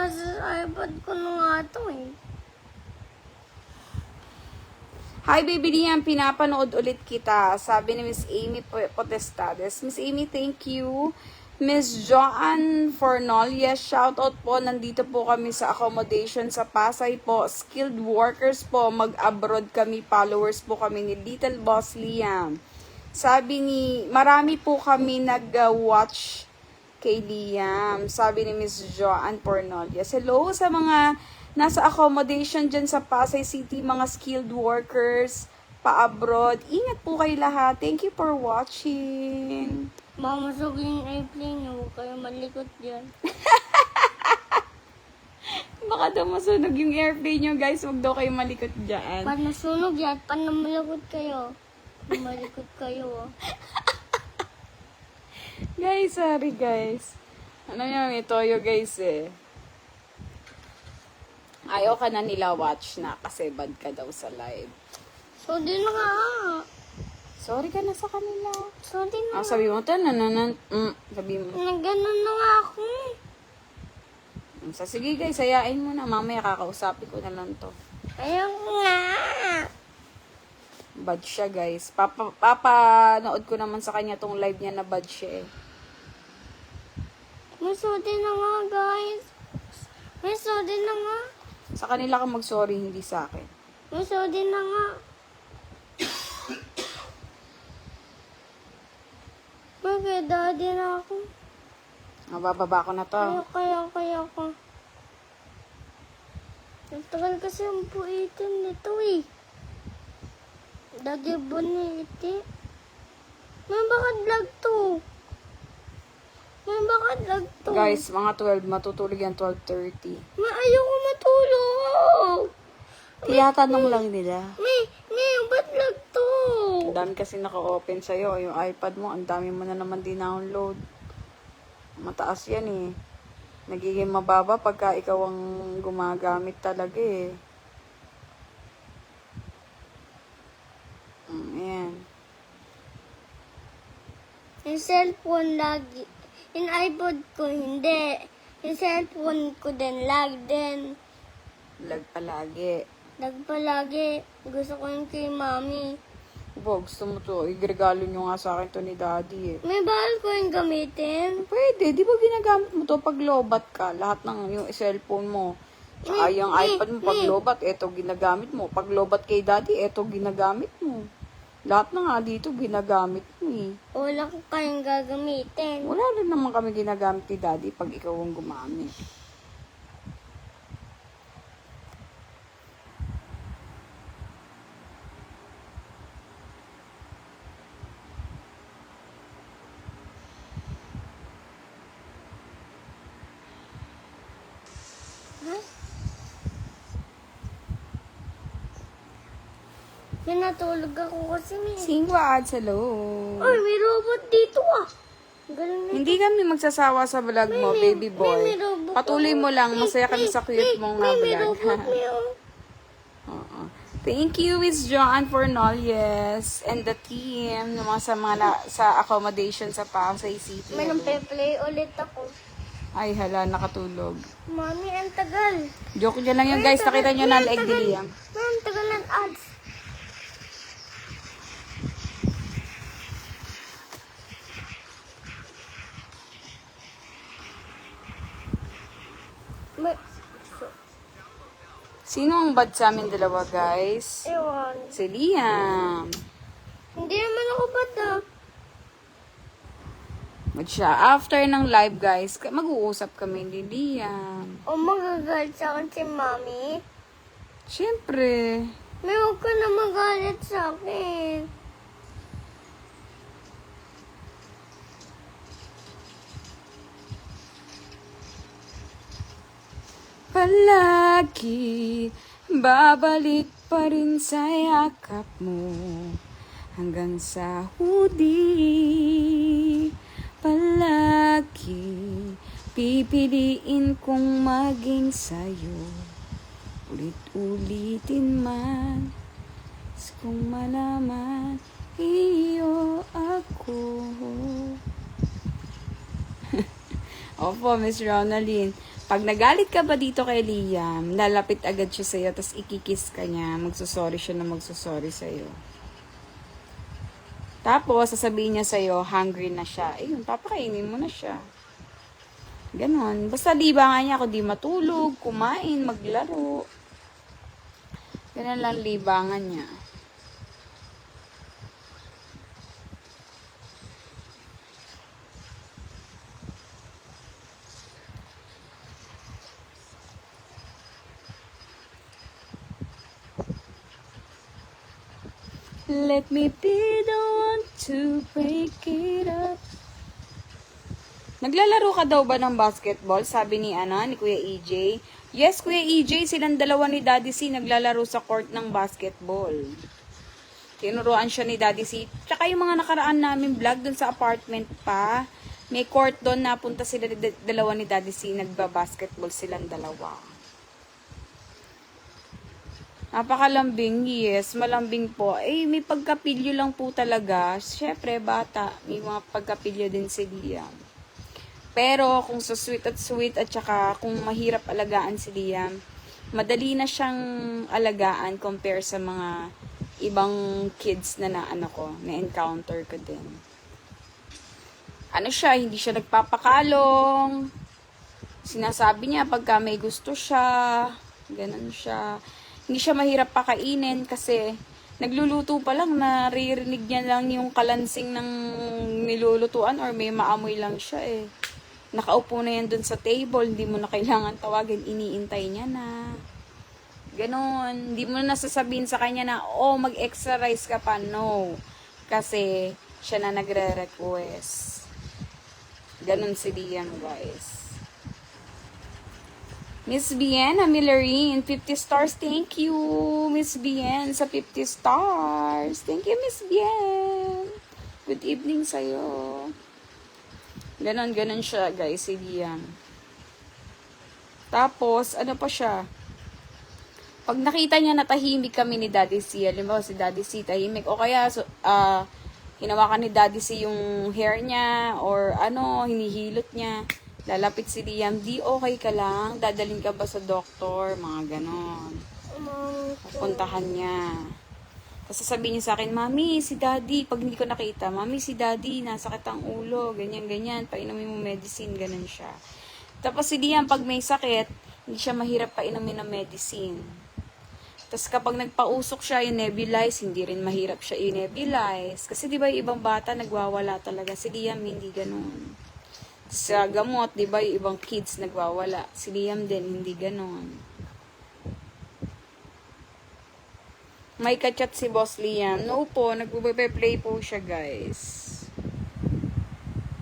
Speaker 2: Nasa iPad ko na nga to
Speaker 1: Hi, baby Liam. Pinapanood ulit kita. Sabi ni Miss Amy Potestades. Miss Amy, thank you. Miss Joanne Fornolias, shoutout po. Nandito po kami sa accommodation sa Pasay po. Skilled workers po. Mag-abroad kami. Followers po kami ni Little Boss Liam. Sabi ni, marami po kami nag-watch kay Liam. Sabi ni Miss Joanne Fornolias. Hello sa mga nasa accommodation dyan sa Pasay City, mga skilled workers, pa-abroad. Ingat po kayo lahat. Thank you for watching.
Speaker 2: Mamasok yung airplane niyo. Huwag kayo malikot dyan.
Speaker 1: Baka daw masunog yung airplane nyo, guys. Huwag daw kayo malikot dyan.
Speaker 2: Pag nasunog yan, pag namalikot kayo. Malikot kayo.
Speaker 1: Guys, sorry guys. Ano yung itoyo guys Ayaw ka na nila watch na kasi bad ka daw sa live.
Speaker 2: So, di na nga.
Speaker 1: Sorry ka na sa kanila.
Speaker 2: So, di na.
Speaker 1: Sabi mo ito, sabi mo.
Speaker 2: Nagganon na nga ako.
Speaker 1: Sige guys, sayain mo na. Mamaya kakausapin ko na lang to.
Speaker 2: Ayaw nga.
Speaker 1: Bad siya guys. Papanood ko naman sa kanya tong live niya na bad siya
Speaker 2: Masudi na nga, guys. Masudi na nga.
Speaker 1: Sa kanila ka mag-sorry, hindi sa akin.
Speaker 2: Masudi na nga. Bakit? Daddy na ako.
Speaker 1: Bababa ko na to.
Speaker 2: Kaya ko. Ang tagal kasi ang puitin nito Daddy boniti. May bakit vlog to? May bakit lagto?
Speaker 1: Guys, mga 12, matutulog yan 12:30.
Speaker 2: Ayoko matulog.
Speaker 1: Tinatanong lang nila.
Speaker 2: Ba't lagto?
Speaker 1: Ang dami kasi naka-open sa'yo. Yung iPad mo, ang dami mo na naman din-download. Mataas yan eh. Nagiging mababa pagka ikaw ang gumagamit talaga eh. Ayan.
Speaker 2: Yung cellphone lagi. Yung iPod ko hindi. Yung cellphone ko din lag din.
Speaker 1: Lag palagi.
Speaker 2: Lag palagi. Gusto ko yung kay mami.
Speaker 1: Bo, gusto mo to. Igregalo nyo nga sa akin to ni daddy eh.
Speaker 2: May bahal ko yung gamitin.
Speaker 1: Pwede. Di ba ginagamit mo to pag lobat ka? Lahat ng yung cellphone mo. Tsaka yung iPad mo pag lobat, eto ginagamit mo. Pag lobat kay daddy, eto ginagamit mo. Lahat na nga dito ginagamit mo eh.
Speaker 2: Wala ko kayong gagamitin.
Speaker 1: Wala rin naman kami ginagamit ni daddy pag ikaw ang gumamit.
Speaker 2: Pinatulog ako kasi
Speaker 1: Singwad, hello.
Speaker 2: Ay, may robot dito ah. Galing na.
Speaker 1: Hindi kami magsasawa sa vlog mo, baby boy.
Speaker 2: may robot
Speaker 1: Patuloy mo lang, masaya kami sa cute mong nga
Speaker 2: May
Speaker 1: vlog.
Speaker 2: robot meron.
Speaker 1: Oo. Thank you, Miss John for Nolles and the team naman sa mga sa accommodation sa Pasay City.
Speaker 2: May nang play ulit ako.
Speaker 1: Ay, hala, nakatulog.
Speaker 2: Mami, ang tagal.
Speaker 1: Joke dyan lang yun, guys. Nakita nyo na leg ni Liam.
Speaker 2: Ang tagal ng ads. May,
Speaker 1: Sino ang bad sa amin dalawa, guys?
Speaker 2: ewan.
Speaker 1: Si Liam.
Speaker 2: Hindi naman ako bata.
Speaker 1: Bad siya. After ng live, guys, mag-uusap kami ni Liam.
Speaker 2: O magagalit sa akin si Mami.
Speaker 1: Siyempre.
Speaker 2: May huwag ka na magalit sa akin.
Speaker 1: Palagi babalik pa rin sa yakap mo hanggang sa hudi. Palagi pipiliin kong maging sayo, ulit-ulitin man, gusto kong malaman iyo ako. Opo, Miss Ronaldine. Pag nagalit ka ba dito kay Liam, lalapit agad siya sa'yo, tapos ikikiss ka niya, magsusorry siya na magsusorry sa'yo. Tapos, sasabihin niya sa'yo, hungry na siya. Ayun, papakainin mo na siya. Ganon. Basta libangan niya ako di matulog, kumain, maglaro. Ganon lang libangan niya. Let me be the one to break it up. Naglalaro ka daw ba ng basketball? Sabi ni ni Kuya EJ. Yes, Kuya EJ, silang dalawa ni Daddy C naglalaro sa court ng basketball. Tinuruan siya ni Daddy C. Tsaka yung mga nakaraan namin vlog dun sa apartment pa. May court doon, napunta sila dalawa ni Daddy C, nagba-basketball silang dalawa. Napakalambing, yes, malambing po. Eh, may pagkapilyo lang po talaga. Siyempre, bata, may mga pagkapilyo din si Liam. Pero, kung so sweet at saka kung mahirap alagaan si Liam, madali na siyang alagaan compare sa mga ibang kids na na-encounter ko din. Ano siya, hindi siya nagpapakalong. Sinasabi niya pagka may gusto siya, ganun siya. Hindi siya mahirap pakainin kasi nagluluto pa lang, naririnig niya lang yung kalansing ng nilulutuan or may maamoy lang siya eh. Nakaupo na yan dun sa table, hindi mo na kailangan tawagin, iniintay niya na. Ganon, hindi mo na sasabihin sa kanya na, oh, mag-exercise ka pa. No, kasi siya na nagre-request. Ganon si Liam, guys. Miss Bien, Milarine, 50 stars. Thank you, Miss Bien, sa 50 stars. Thank you, Miss Bien. Good evening sa'yo. Ganon siya, guys, si Liam. Tapos, ano pa siya? Pag nakita niya na tahimik kami ni Daddy C, halimbawa si Daddy C tahimik, o kaya, hinawakan ni Daddy C yung hair niya, or hinihilot niya, lalapit si Liam, di okay ka lang? Dadalhin ka ba sa doktor? Mga ganon. Puntahan niya. Tapos sasabihin niya sa akin, Mami, si Daddy, pag hindi ko nakita, Mami, si Daddy, nasakit ang ulo, ganyan, painumin mo medicine, ganon siya. Tapos si Liam, pag may sakit, hindi siya mahirap painumin ng medicine. Tapos kapag nagpausok siya, i-nebulize, hindi rin mahirap siya i-nebulize. Kasi di ba yung ibang bata, nagwawala talaga. Si Liam, hindi ganun. Sa gamot, di ba, yung ibang kids nagwawala. Si Liam din, hindi ganon. May kachat si Boss Liam. No po, nagpe-play po siya, guys.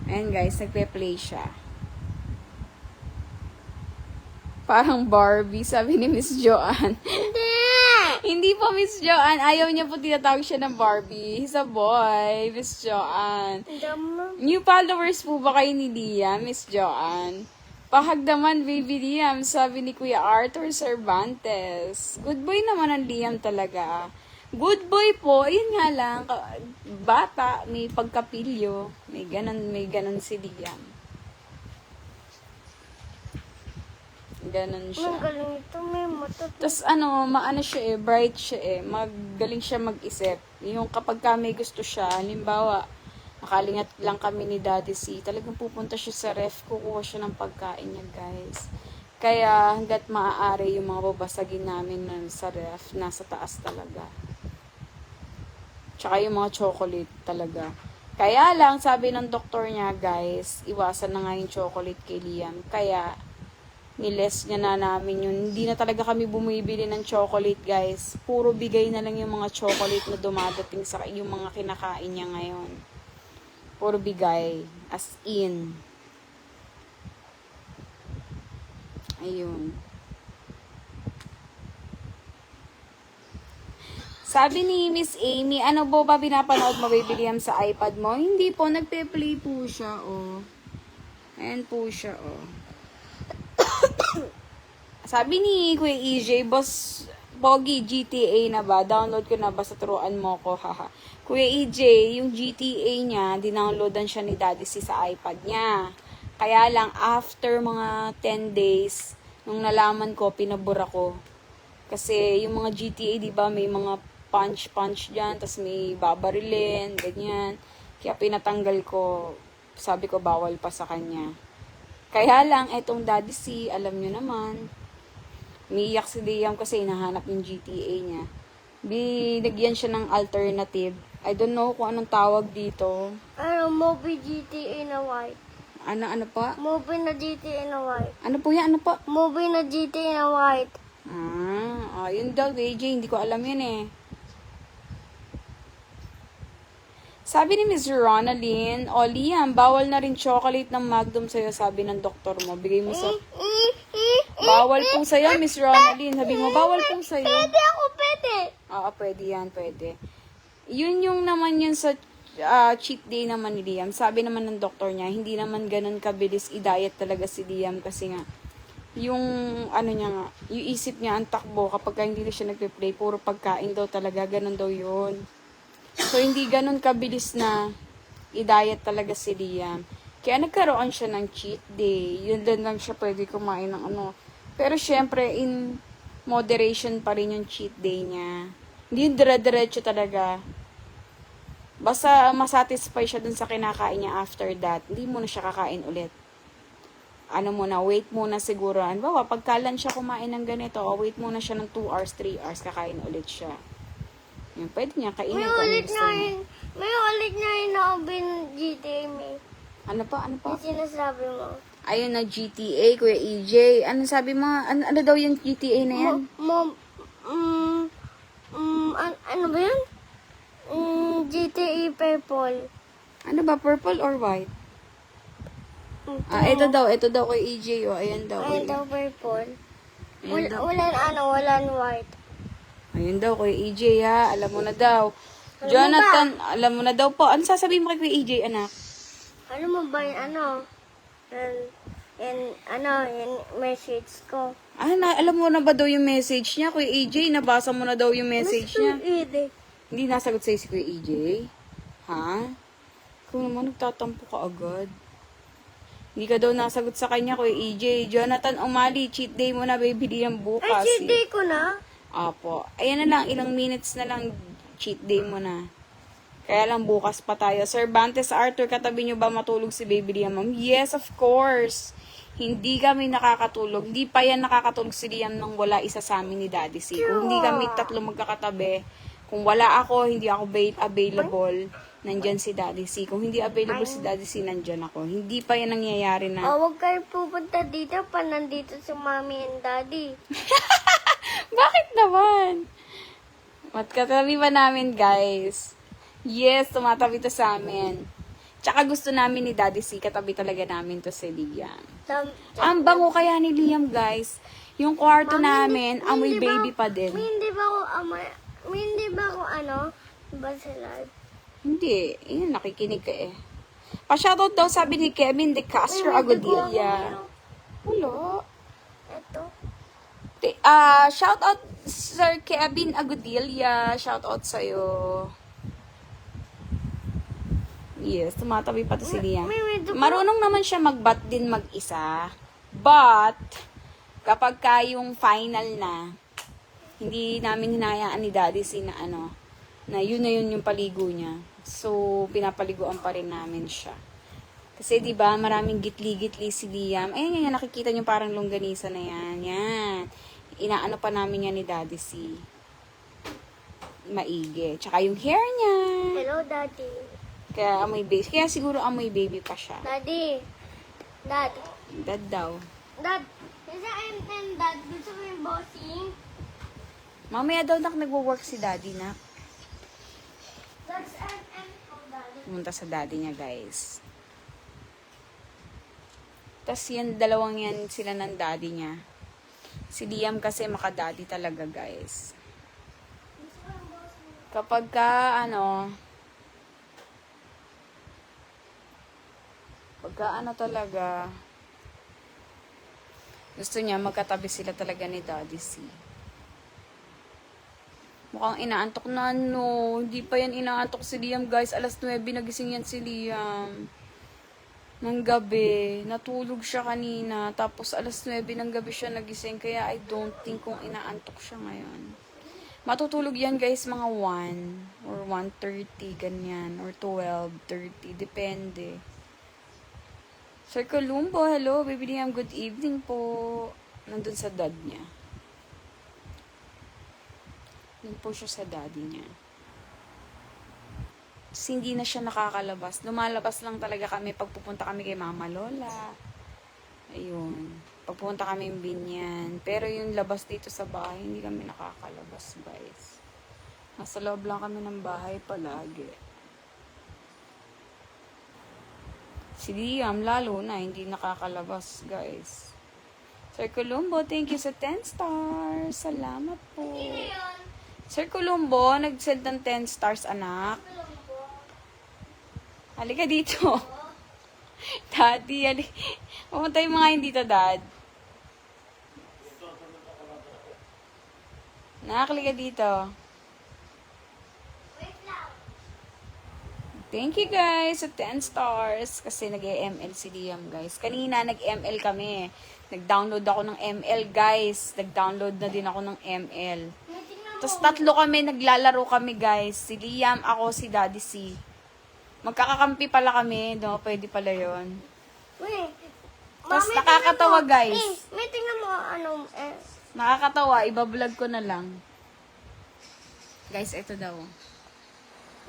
Speaker 1: Ayan, guys, nagpe-play siya. Parang Barbie, sabi ni Miss Joanne. Hindi po, Miss Joanne. Ayaw niya po tinatawag siya ng Barbie. He's a boy, Miss Joanne. New followers po ba kayo ni Liam, Miss Joanne? Pahagdaman, baby Liam, sabi ni Kuya Arthur Cervantes. Good boy naman ang Liam talaga. Good boy po, yun nga lang, bata, may pagkapilyo. May ganon si Liam. Ganon siya.
Speaker 2: Ang galing ito, may mata.
Speaker 1: Tapos maano siya bright siya magaling siya mag-isip. Yung kapag may gusto siya, halimbawa, nakalingat lang kami ni Daddy C, talagang pupunta siya sa ref, kukuha siya ng pagkain niya, guys. Kaya hanggat maaari yung mga babasagin namin sa ref, nasa taas talaga. Tsaka yung mga chocolate talaga. Kaya lang, sabi ng doktor niya, guys, iwasan na nga yung chocolate kay Liam. Kaya, niles niya na namin yun. Hindi na talaga kami bumibili ng chocolate, guys. Puro bigay na lang yung mga chocolate na dumadating sa yung mga kinakain niya ngayon. Puro bigay. As in. Ayun. Sabi ni Miss Amy, ano ba pinapanood mo, Baby Liam, sa iPad mo? Hindi po, nagpe-play po siya, oh. Ayan po siya, oh. Sabi ni Kuya EJ, Boss Pogi, GTA na ba? Download ko na ba? Sa turuan mo ko, haha. Kuya EJ, yung GTA niya, dinownloadan siya ni Daddy C sa iPad niya. Kaya lang, after mga 10 days, nung nalaman ko, pinabura ko. Kasi yung mga GTA, di ba, may mga punch dyan, tas may babarilin, ganyan. Kaya pinatanggal ko, sabi ko, bawal pa sa kanya. Kaya lang, etong Daddy C, alam nyo naman, umiiyak si Liam kasi hinahanap yung GTA niya. Binigyan siya ng alternative. I don't know kung anong tawag dito.
Speaker 2: Movie GTA na white.
Speaker 1: Ano pa?
Speaker 2: Movie na GTA na white.
Speaker 1: Ano po yan? Ano pa?
Speaker 2: Movie na GTA na white.
Speaker 1: Yun daw, AJ. Hindi ko alam yun eh. Sabi ni Miss Ronaldine, Liam, bawal na rin chocolate ng Magnum sa'yo, sabi ng doktor mo. Bigay mo sa... Bawal po sa'yo, Miss Ronaldine. Sabi mo, bawal po sa'yo.
Speaker 2: Pwede ako, pwede.
Speaker 1: Oo, pwede yan, pwede. Yun yung naman yun sa cheat day naman ni Liam. Sabi naman ng doktor niya, hindi naman ganun kabilis i-diet talaga si Liam kasi nga, yung niya nga, yung isip niya ang takbo kapag hindi na siya nagpe-play, puro pagkain daw talaga, ganun daw yun. So, hindi ganun kabilis na i-diet talaga si Liam. Kaya nagkaroon siya ng cheat day. Yun din lang siya pwede kumain ng Pero syempre, in moderation pa rin yung cheat day niya. Hindi dire-diretso talaga. Basta masatisfy siya dun sa kinakain niya after that, hindi mo na siya kakain ulit. Wait muna siguro. Bawa, pagkalan siya kumain ng ganito, wait muna siya ng 2 hours, 3 hours, kakain ulit siya. Yung pwede niya kainin
Speaker 2: May
Speaker 1: kung ano
Speaker 2: ulit
Speaker 1: gusto
Speaker 2: na
Speaker 1: niya.
Speaker 2: yun. May ulit na yun na bin GTA may.
Speaker 1: Ano pa?
Speaker 2: Yung sinasabi mo.
Speaker 1: Ayun na GTA, Kuya EJ. Ano sabi mo? Ano daw yung GTA na yan?
Speaker 2: Ano ba yun? GTA Purple.
Speaker 1: Ano ba? Purple or white? Ito daw kay EJ, oh. Ayan daw.
Speaker 2: Ayun daw, purple.
Speaker 1: Ayan daw.
Speaker 2: Walang white.
Speaker 1: Ayun daw kay EJ, ha. Alam mo na daw. Jonathan, alam mo na daw po. Ano sasabihin mo kay Kuya EJ, anak?
Speaker 2: Ano mo ba yung yung message ko?
Speaker 1: Alam mo na ba daw yung message niya, Kuya EJ? Nabasa mo na daw yung message niya. Hindi nasagot sa'yo si Kuya EJ? Ha? Ikaw naman nagtatampo ka agad. Hindi ka daw nasagot sa kanya, Kuya EJ. Jonathan Umali, cheat day mo na, baby, yan bukas.
Speaker 2: Cheat day ko na.
Speaker 1: Apo. Ayan na lang, ilang minutes na lang, cheat day mo na. Kaya lang bukas pa tayo. Cervantes Arthur, katabi nyo ba matulog si Baby Liam, ma'am? Yes, of course. Hindi kami nakakatulog. Hindi pa yan nakakatulog si Liam nang wala isa sa amin ni Daddy C. Kung hindi kami tatlo magkakatabi, kung wala ako, hindi ako available, nandyan si Daddy C. Kung hindi available si Daddy C, nandyan ako. Hindi pa yan nangyayari na.
Speaker 2: Huwag kayo pupunta dito pa nandito si Mommy and Daddy.
Speaker 1: Bakit naman? Katabi ba namin, guys? Yes, tumatabi to sa amin. Tsaka gusto namin ni Daddy C, katabi talaga namin to si Liam. Ang bango kaya ni Liam, guys. Yung kwarto namin, amoy baby pa din.
Speaker 2: Hindi ba ako ba sa live?
Speaker 1: Hindi. Yun, nakikinig ka eh. Pa-shoutout daw, sabi ni Kevin De Castro Agodilla. Wala.
Speaker 2: Ito.
Speaker 1: Shoutout Sir Kevin Agodilla. Shoutout sa'yo. Yes, tumatabi pa to si Liam. Marunong naman siya mag-bat din mag-isa. But, kapag ka yung final na, hindi namin hinayaan ni Daddy C na na yun yung paligo niya. So, pinapaliguan pa rin namin siya. Kasi, di ba maraming gitli-gitli si Liam. Ayan, yan, nakikita niyo parang longganisa na yan. Yan. Inaano pa namin yan ni Daddy C. Maigi. Tsaka yung hair niya.
Speaker 2: Hello, Daddy.
Speaker 1: Kaya amoy baby. Kaya siguro amoy baby pa siya.
Speaker 2: Daddy. Dad.
Speaker 1: Dad daw.
Speaker 2: Dad. Isa and Dad. Gusto ko yung bossing.
Speaker 1: Mamaya daw nagwo-work si Daddy na.
Speaker 2: That's and Daddy.
Speaker 1: Pumunta sa Daddy niya, guys. Tapos yan, dalawang yan sila ng Daddy niya. Si Liam kasi maka-Daddy talaga, guys. Kapag ka, talaga, gusto niya magkatabi sila talaga ni Daddy C. Mukhang inaantok na, hindi pa yan inaantok si Liam, guys. Alas 9, nagising yan si Liam. Ng gabi. Natulog siya kanina. Tapos alas 9 ng gabi siya nagising. Kaya I don't think kung inaantok siya ngayon. Matutulog yan, guys, mga 1 or 1:30, ganyan. Or 12:30. Depende. Sir Columbo, hello. Baby Liam, good evening po. Nandun sa dad niya. Nandun po siya sa daddy niya. Kasi hindi na siya nakakalabas. Lumalabas lang talaga kami pag pupunta kami kay Mama Lola. Ayun. Pag pupunta kami yung Binyan. Pero yung labas dito sa bahay, hindi kami nakakalabas, guys. Nasa loob lang kami ng bahay palagi. Si Liam, lalo na, hindi nakakalabas, guys. Sir Columbo, thank you sa 10 stars. Salamat po. Sir Columbo, nag-send ng 10 stars, anak. Halika dito. Daddy, halika. Pumunta yung mga hindi dito, Dad. Halika dito. Thank you, guys, sa 10 stars. Kasi nag-ML si Liam, guys. Kanina, nag-ML kami. Nag-download ako ng ML, guys. Nag-download na din ako ng ML. Tapos 3 kami, naglalaro kami, guys. Si Liam, ako, si Daddy C. Magkakakampi pala kami, no? Pwede pala yun. Tapos nakakatawa, guys.
Speaker 2: May tingnan mo,
Speaker 1: Nakakatawa, ibablog ko na lang. Guys, ito daw.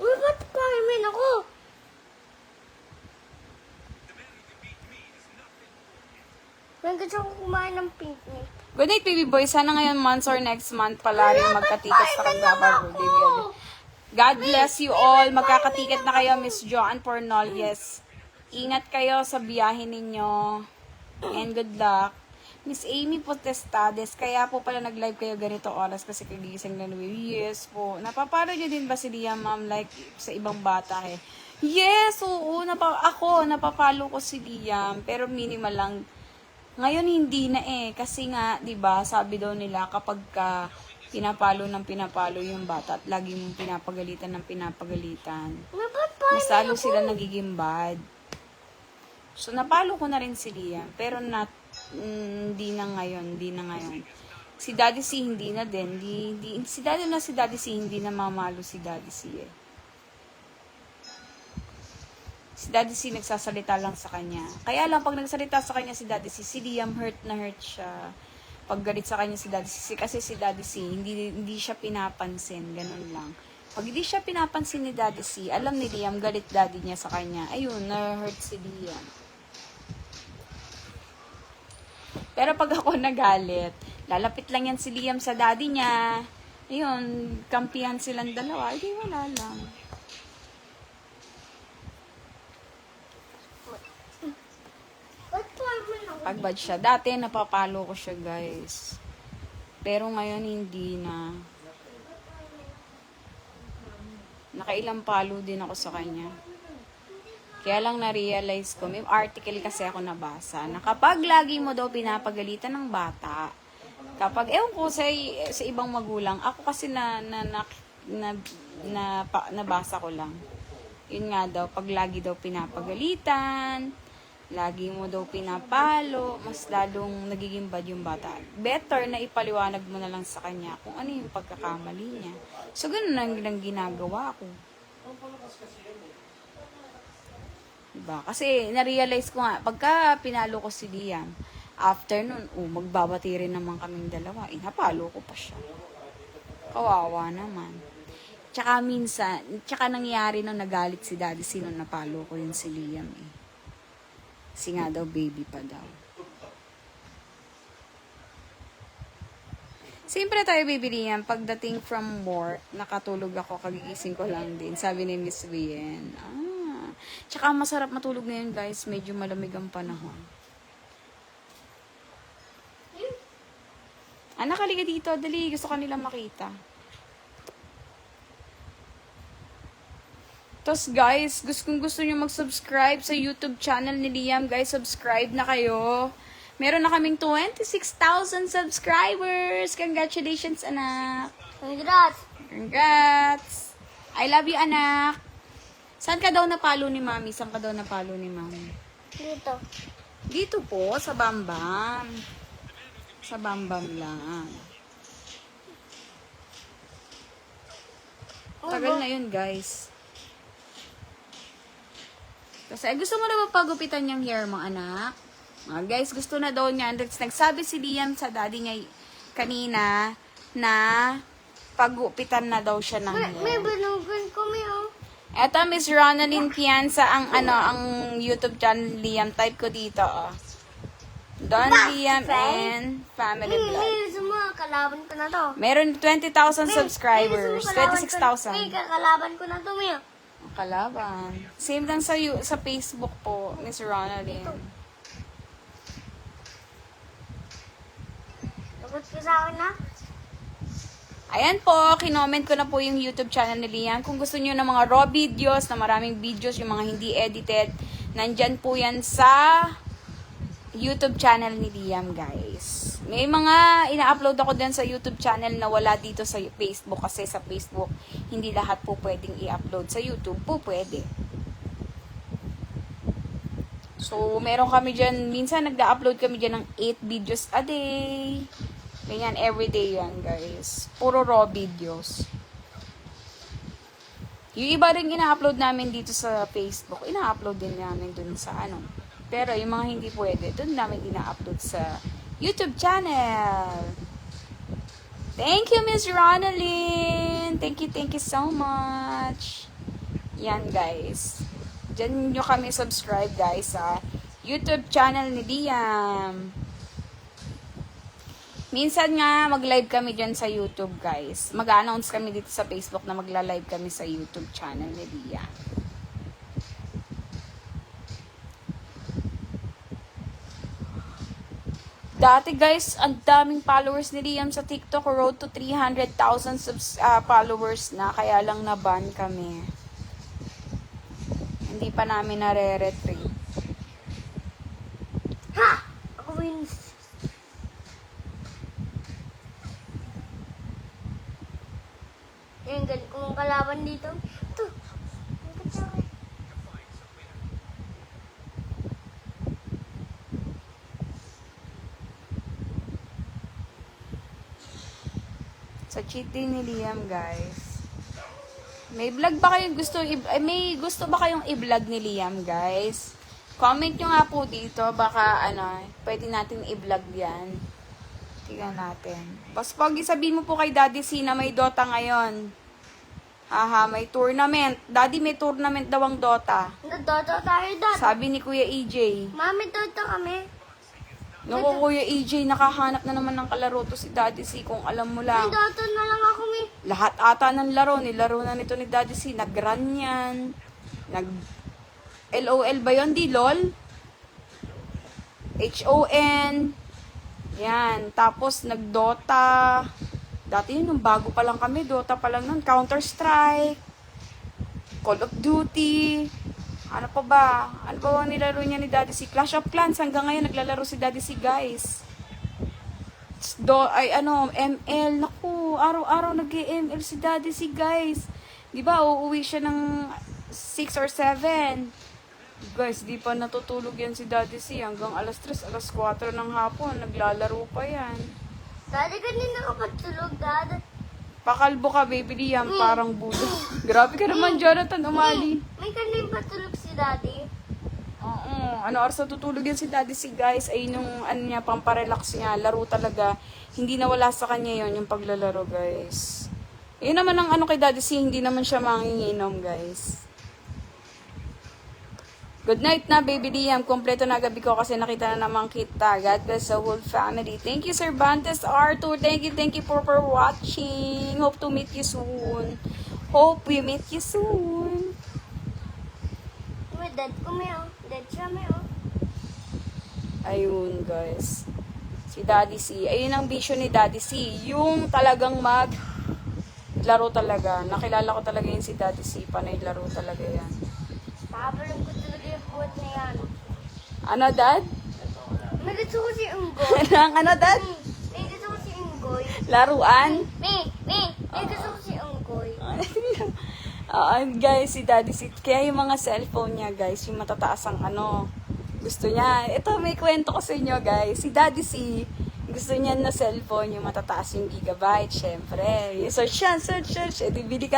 Speaker 2: Uy, ba't kainin ako? May gusto ko kumain ng pink meat.
Speaker 1: Good night, baby boy. Sana ngayon months or next month pala rin magkatikas sa Kagaba birthday. God bless you all. Magkakatiket na kayo, Miss Joanne Pornol. Yes. Ingat kayo sa biyahe ninyo. And good luck. Miss Amy Potestades, kaya po pala nag-live kayo ganito oras kasi kagising na namin. Yes po. Napapalo nyo din ba si Liam, ma'am? Like, sa ibang bata eh. Yes, oo. Ako, napapalo ko si Liam. Pero minimal lang. Ngayon hindi na eh. Kasi nga, di ba sabi daw nila kapag ka pinapalo yung bata at laging pinapagalitan ng pinapagalitan, mas lalo sila nagiging bad. So, napalo ko na rin si Liam. Pero hindi na ngayon. Si Daddy C hindi na din. Si Daddy C hindi na mamalo si Daddy C eh. Si Daddy C nagsasalita lang sa kanya. Kaya lang pag nagsalita sa kanya si Daddy C, si Liam hurt siya. Pag galit sa kanya si Daddy C, kasi si Daddy C hindi siya pinapansin, ganun lang. Pag hindi siya pinapansin ni Daddy C, alam ni Liam galit daddy niya sa kanya. Ayun, na-hurt si Liam. Pero pag ako nagalit, lalapit lang yan si Liam sa daddy niya. Ayun, kampihan silang dalawa. Hindi, wala lang. Pag bad siya. Dati, napapalo ko siya, guys. Pero ngayon, hindi na. Nakailang palo din ako sa kanya. Kaya lang na-realize ko, may article kasi ako nabasa, na kapag lagi mo daw pinapagalitan ng bata, kapag, ewan ko sa ibang magulang, ako kasi nabasa ko lang. Yun nga daw, pag lagi daw pinapagalitan, lagi mo daw pinapalo, mas lalong nagiging bad yung bata. Better na ipaliwanag mo na lang sa kanya kung ano yung pagkakamali niya. So, ganun lang ginagawa ko. Diba? Kasi, na-realize ko nga, pagka pinalo ko si Liam, after nun, magbabati rin naman kaming dalawa. Napalo ko pa siya. Kawawa naman. Tsaka minsan, nangyari nung nagalit si Daddy, sino napalo ko yun si Liam eh. Kasi nga daw, baby pa daw. Siyempre tayo, baby Liam, pagdating from work, nakatulog ako, kagigising ko lang din. Sabi ni Miss Wien, tsaka masarap matulog ngayon, guys. Medyo malamig ang panahon. Anak, halika dito. Dali, gusto ka nilang makita. Tapos, guys, kung gusto nyo mag-subscribe sa YouTube channel ni Liam, guys, subscribe na kayo. Meron na kaming 26,000 subscribers. Congratulations, anak. Congrats. I love you, anak. Saan ka daw napalo ni Mami? Saan ka daw napalo ni Mami?
Speaker 2: Dito.
Speaker 1: Dito po, sa Bambam. Sa Bambam lang. Tagal na yun, guys. Kasi gusto mo na mapagupitan yung hair mo, anak? Guys, gusto na daw niya. Nagsabi si Liam sa daddy niya kanina na pagupitan na daw siya ng hair.
Speaker 2: May banugan kami, oh.
Speaker 1: Eto, Miss Ronaldin Pianza, ang YouTube channel Liam. Type ko dito, oh. Don Liam and Family Vlog.
Speaker 2: May summa, kalaban ko na to.
Speaker 1: Meron 20,000 subscribers. 26,000.
Speaker 2: May kakalaban ko na to, Mia.
Speaker 1: Kalaban. Same lang sa Facebook po, Miss Ronaldin.
Speaker 2: Lagot ka sa akin, na?
Speaker 1: Ayan po, kinoment ko na po yung YouTube channel ni Liam. Kung gusto niyo ng mga raw videos, na maraming videos, yung mga hindi edited, nandyan po yan sa YouTube channel ni Liam, guys. May mga ina-upload ako din sa YouTube channel na wala dito sa Facebook, kasi sa Facebook, hindi lahat po pwedeng i-upload. Sa YouTube po pwede. So, meron kami dyan, minsan nagda-upload kami dyan ng 8 videos a day. Ganyan, everyday yan, guys. Puro raw videos. Yung iba rin ina-upload namin dito sa Facebook, ina-upload din namin dun sa Pero yung mga hindi pwede, dun namin ina-upload sa YouTube channel. Thank you, Miss Ronaldin. Thank you so much. Yan, guys. Diyan nyo kami subscribe, guys, sa YouTube channel ni Liam. Minsan nga, mag-live kami dyan sa YouTube, guys. Mag-announce kami dito sa Facebook na magla-live kami sa YouTube channel ni Liam. Dati guys, ang daming followers ni Liam sa TikTok. Road to 300,000 followers na. Kaya lang na-ban kami. Hindi pa namin nare-retrieve.
Speaker 2: Ha! Ako wins. Yung galit kong kalaban dito. Ito. Ang katsakin.
Speaker 1: Sa cheat day ni Liam, guys. May vlog ba kayong may gusto ba kayong i-vlog ni Liam, guys? Comment nyo nga po dito, baka pwede natin i-vlog 'yan. Tingnan natin. Bas Pogi, sabihin mo po kay Daddy C na may Dota ngayon. Haha, may tournament. Daddy, may tournament daw ang Dota.
Speaker 2: Nagdoto tayo, Dad.
Speaker 1: Sabi ni Kuya EJ.
Speaker 2: Mami, toto kami.
Speaker 1: Naku, Kuya EJ, nakahanap na naman ng kalaro to si Daddy C kung alam mo lang.
Speaker 2: Nagdoto na lang ako, mi.
Speaker 1: Lahat ata ng laro, nilaro na nito ni Daddy C. Nag-run yan. LOL ba yun? Di LOL? HON. Yan. Tapos, nag-Dota. Dati yun, nung bago pa lang kami, Dota pa lang nun. Counter-Strike. Call of Duty. Ano pa ba? Ano pa ba nilaro niya ni Daddy C? Clash of Clans. Hanggang ngayon, naglalaro si Daddy C, guys. ML. Naku, araw-araw nag-ML si Daddy C, guys. Diba, uuwi siya ng 6 or 7. Guys, di pa natutulog yan si Daddy C. Hanggang alas 3, alas 4 ng hapon. Naglalaro pa yan.
Speaker 2: Daddy, kanina ka patulog, Dad.
Speaker 1: Pakalbo ka, baby Liam. Parang budo. Grabe ka naman, Jonathan Umali.
Speaker 2: May kanina patulog si Daddy.
Speaker 1: Oo. Ano oras natutulog yan si Daddy C, guys? Ay nung niya, pamparelax niya. Laro talaga. Hindi nawala sa kanya yon yung paglalaro, guys. Yun naman ang kay Daddy C. Hindi naman siya manginginom, guys. Good night na, baby Liam. Kompleto na gabi ko kasi nakita na naman kita. God bless the whole family. Thank you, Cervantes Arthur. Thank you for watching. Hope to meet you soon. Hope we meet you soon.
Speaker 2: May dad ko, may Dad siya, may
Speaker 1: Ayun, guys. Si Daddy C. Ayun ang vision ni Daddy C. Yung talagang laro talaga. Nakilala ko talaga yun si Daddy C. Panay laro talaga yan.
Speaker 2: Papalam ko talaga yung buhat na yan.
Speaker 1: Ano, Dad?
Speaker 2: May gusto ko si Unggoy.
Speaker 1: Ano, Dad?
Speaker 2: May gusto ko si Unggoy.
Speaker 1: Laruan?
Speaker 2: May gusto ko si Unggoy.
Speaker 1: Guys, si Daddy C. Kaya yung mga cellphone niya, guys, yung matataas ang gusto niya. Ito, may kwento ko sa inyo, guys. Si Daddy C, gusto niya na cellphone, yung matataas yung gigabyte, syempre. Search yan, search. E, bumili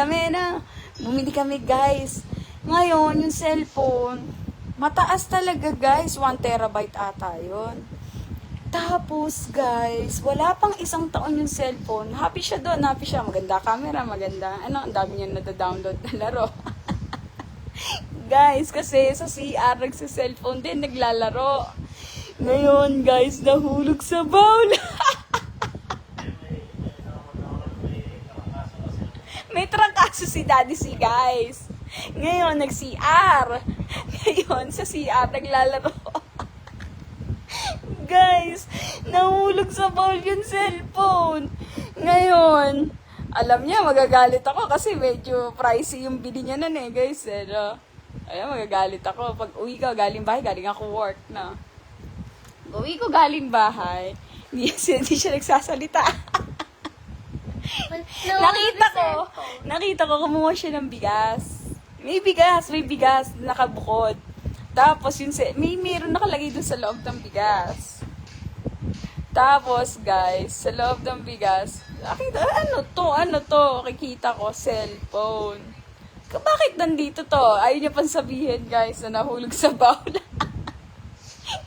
Speaker 1: kami, guys. Ngayon, yung cellphone, mataas talaga, guys. 1 terabyte ata yun. Tapos, guys, wala pang 1 taon yung cellphone. Happy siya doon, happy siya. Maganda camera, maganda. Ang dami niya nada-download na laro. Guys, kasi sa CR, nagsa-cellphone din, naglalaro. Ngayon, guys, nahulog sa bowl. May trangkaso si Daddy C, guys. Ngayon, nag-CR. Ngayon, sa CR, naglalaro. Guys, nahulog sa bowl yung cellphone. Ngayon, alam niya, magagalit ako kasi medyo pricey yung bili niya nun guys. Ayan, magagalit ako. Pag uwi ko, galing bahay, galing ako work na. Uwi ko galing bahay, hindi siya nagsasalita. Nakita ko, kumuha siya ng bigas. May bigas, nakabukod. Tapos, meron nakalagay dun sa loob ng bigas. Tapos, guys, sa loob ng bigas, nakita, ano to? Kikita ko, cellphone. Bakit nandito to? Ayaw niya pang sabihin, guys, na nahulog sa bowl.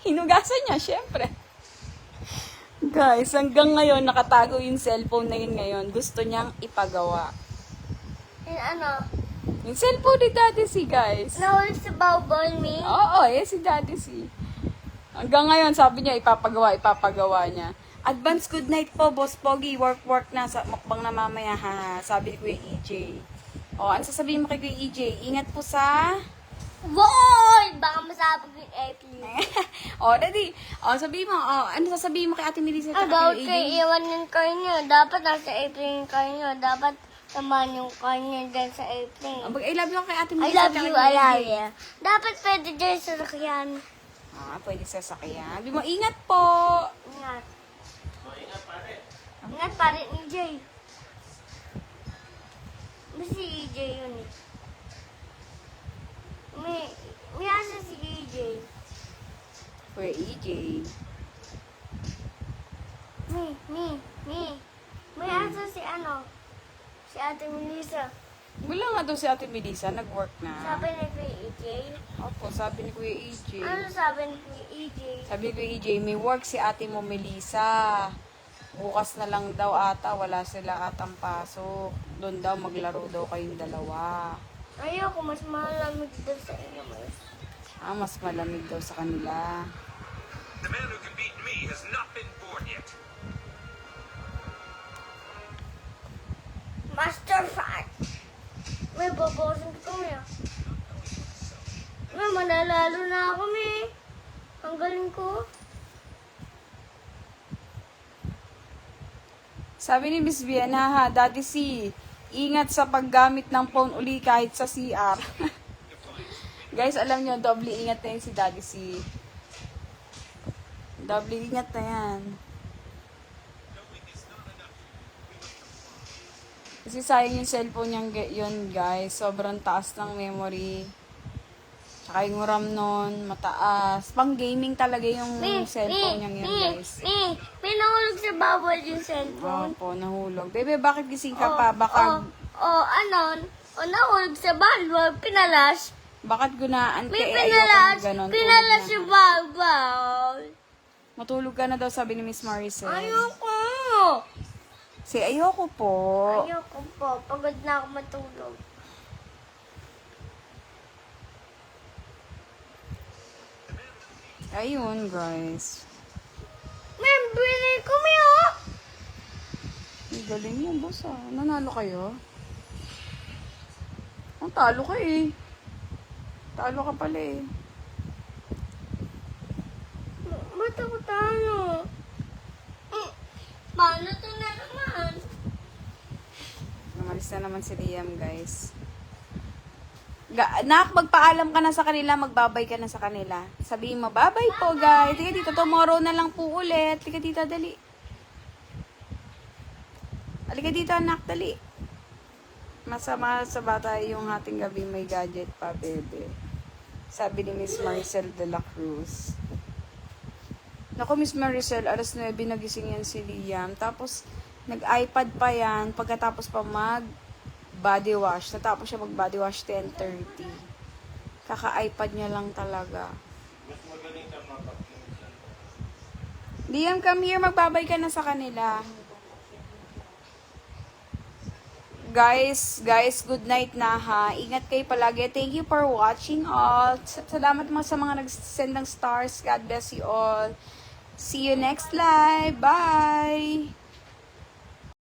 Speaker 1: Hinugasan niya, syempre. Guys, hanggang ngayon, nakatago yung cellphone na yun ngayon. Gusto niyang ipagawa. Yung cellphone ni Daddy C, guys.
Speaker 2: Nahulog sa bawbol, mi?
Speaker 1: Oo, si Daddy C. Hanggang ngayon, sabi niya, ipapagawa niya. Advance good night po, Boss Pogi. Work na sa mukbang na mamaya, ha. Sabi ni Kuya EJ. Ano sasabihin mo kay Kuya EJ? Ingat po sa
Speaker 2: Boy! Baka masabog yung airplane.
Speaker 1: O, daddy. O, sabihin mo. O, ano sasabihin mo kay Ate Melissa at
Speaker 2: Bawal
Speaker 1: kay
Speaker 2: kayo
Speaker 1: Aiden?
Speaker 2: iwan yung car nyo. Dapat nasa airplane yung car nyo. Dapat samahan yung car nyo dyan sa airplane.
Speaker 1: I love you kay Ate
Speaker 2: I
Speaker 1: Melissa.
Speaker 2: love
Speaker 1: at
Speaker 2: you,
Speaker 1: kay
Speaker 2: I love
Speaker 1: Aiden.
Speaker 2: you. Dapat pwede dyan sa sakyan.
Speaker 1: Pwede sa sakyan. Sabi mo, ingat po.
Speaker 2: Ingat. Ingat pare ni Jay. Ba si EJ yun eh. May asa si EJ.
Speaker 1: Kuya EJ.
Speaker 2: May asa si ano? Si Ate Melissa.
Speaker 1: Wala nga daw si Ate Melissa. Nag-work na.
Speaker 2: Sabi ni Kuya EJ.
Speaker 1: Opo, sabi ni Kuya EJ.
Speaker 2: Ano sabi ni Kuya EJ?
Speaker 1: Sabi ni Kuya EJ, may work si Ate mo Melissa. Bukas na lang daw ata, wala sila atang pasok. Doon daw, maglaro daw kayong dalawa.
Speaker 2: Ayoko, mas malamig daw sa inyo.
Speaker 1: Mas malamig daw sa kanila.
Speaker 3: The man who can beat me has not been born yet.
Speaker 2: Master Fight! May babawasan ko kami ah. May manalalo na ako, may. Ang galing ko.
Speaker 1: Sabi ni Miss Vienna, ha, Daddy C, ingat sa paggamit ng phone uli kahit sa CR. Guys, alam nyo, doble ingat na yun si Daddy C. Doble ingat na yan. Kasi sayang yung cellphone niyang yun, guys. Sobrang taas ng memory. Tsaka yung RAM nun, mataas. Pang gaming talaga yung cellphone niyang yun, guys.
Speaker 2: May nahulog sa bawal yung cellphone.
Speaker 1: Opo, nahulog. Bebe, bakit gising ka pa? Baka,
Speaker 2: Nahulog sa bawal, pinalas.
Speaker 1: bakit gunaan
Speaker 2: May
Speaker 1: kaya
Speaker 2: pinalas,
Speaker 1: ayoko ganon.
Speaker 2: pinalas
Speaker 1: Tulog
Speaker 2: yung
Speaker 1: na.
Speaker 2: bawal.
Speaker 1: Matulog ka na daw, sabi ni Miss Maricel.
Speaker 2: Ayoko.
Speaker 1: Ayoko po.
Speaker 2: Ayoko po, pagod na ako matulog.
Speaker 1: Ayun, guys.
Speaker 2: May binili ko, Mio.
Speaker 1: Ang galing mo, boss, ah. Nanalo kayo? Ang talo ka eh. Talo ka pala eh.
Speaker 2: Ba't ako talo? Paano to na naman?
Speaker 1: Namalis na naman si Liam, guys. Nak, magpaalam ka na sa kanila, magbabay ka na sa kanila. Sabihin mo, babay po, guys. Tika dito, tomorrow na lang po ulit. Tika dito, dali. Halika dito, anak, dali. Masama sa bata yung hating gabi may gadget pa, bebe. Sabi ni Miss Maricel de la Cruz. Naku, Miss Maricel, alas 9 nagising yan si Liam. Tapos, nag-iPad pa yan. Pagkatapos pa body wash. Natapos siya mag-body wash 10:30. Kaka-iPad niya lang talaga. Liam, come here. Magbabay ka na sa kanila. Guys, good night na ha. Ingat kayo palagi. Thank you for watching all. Salamat mga sa mga nag-send ng stars. God bless you all. See you next live. Bye!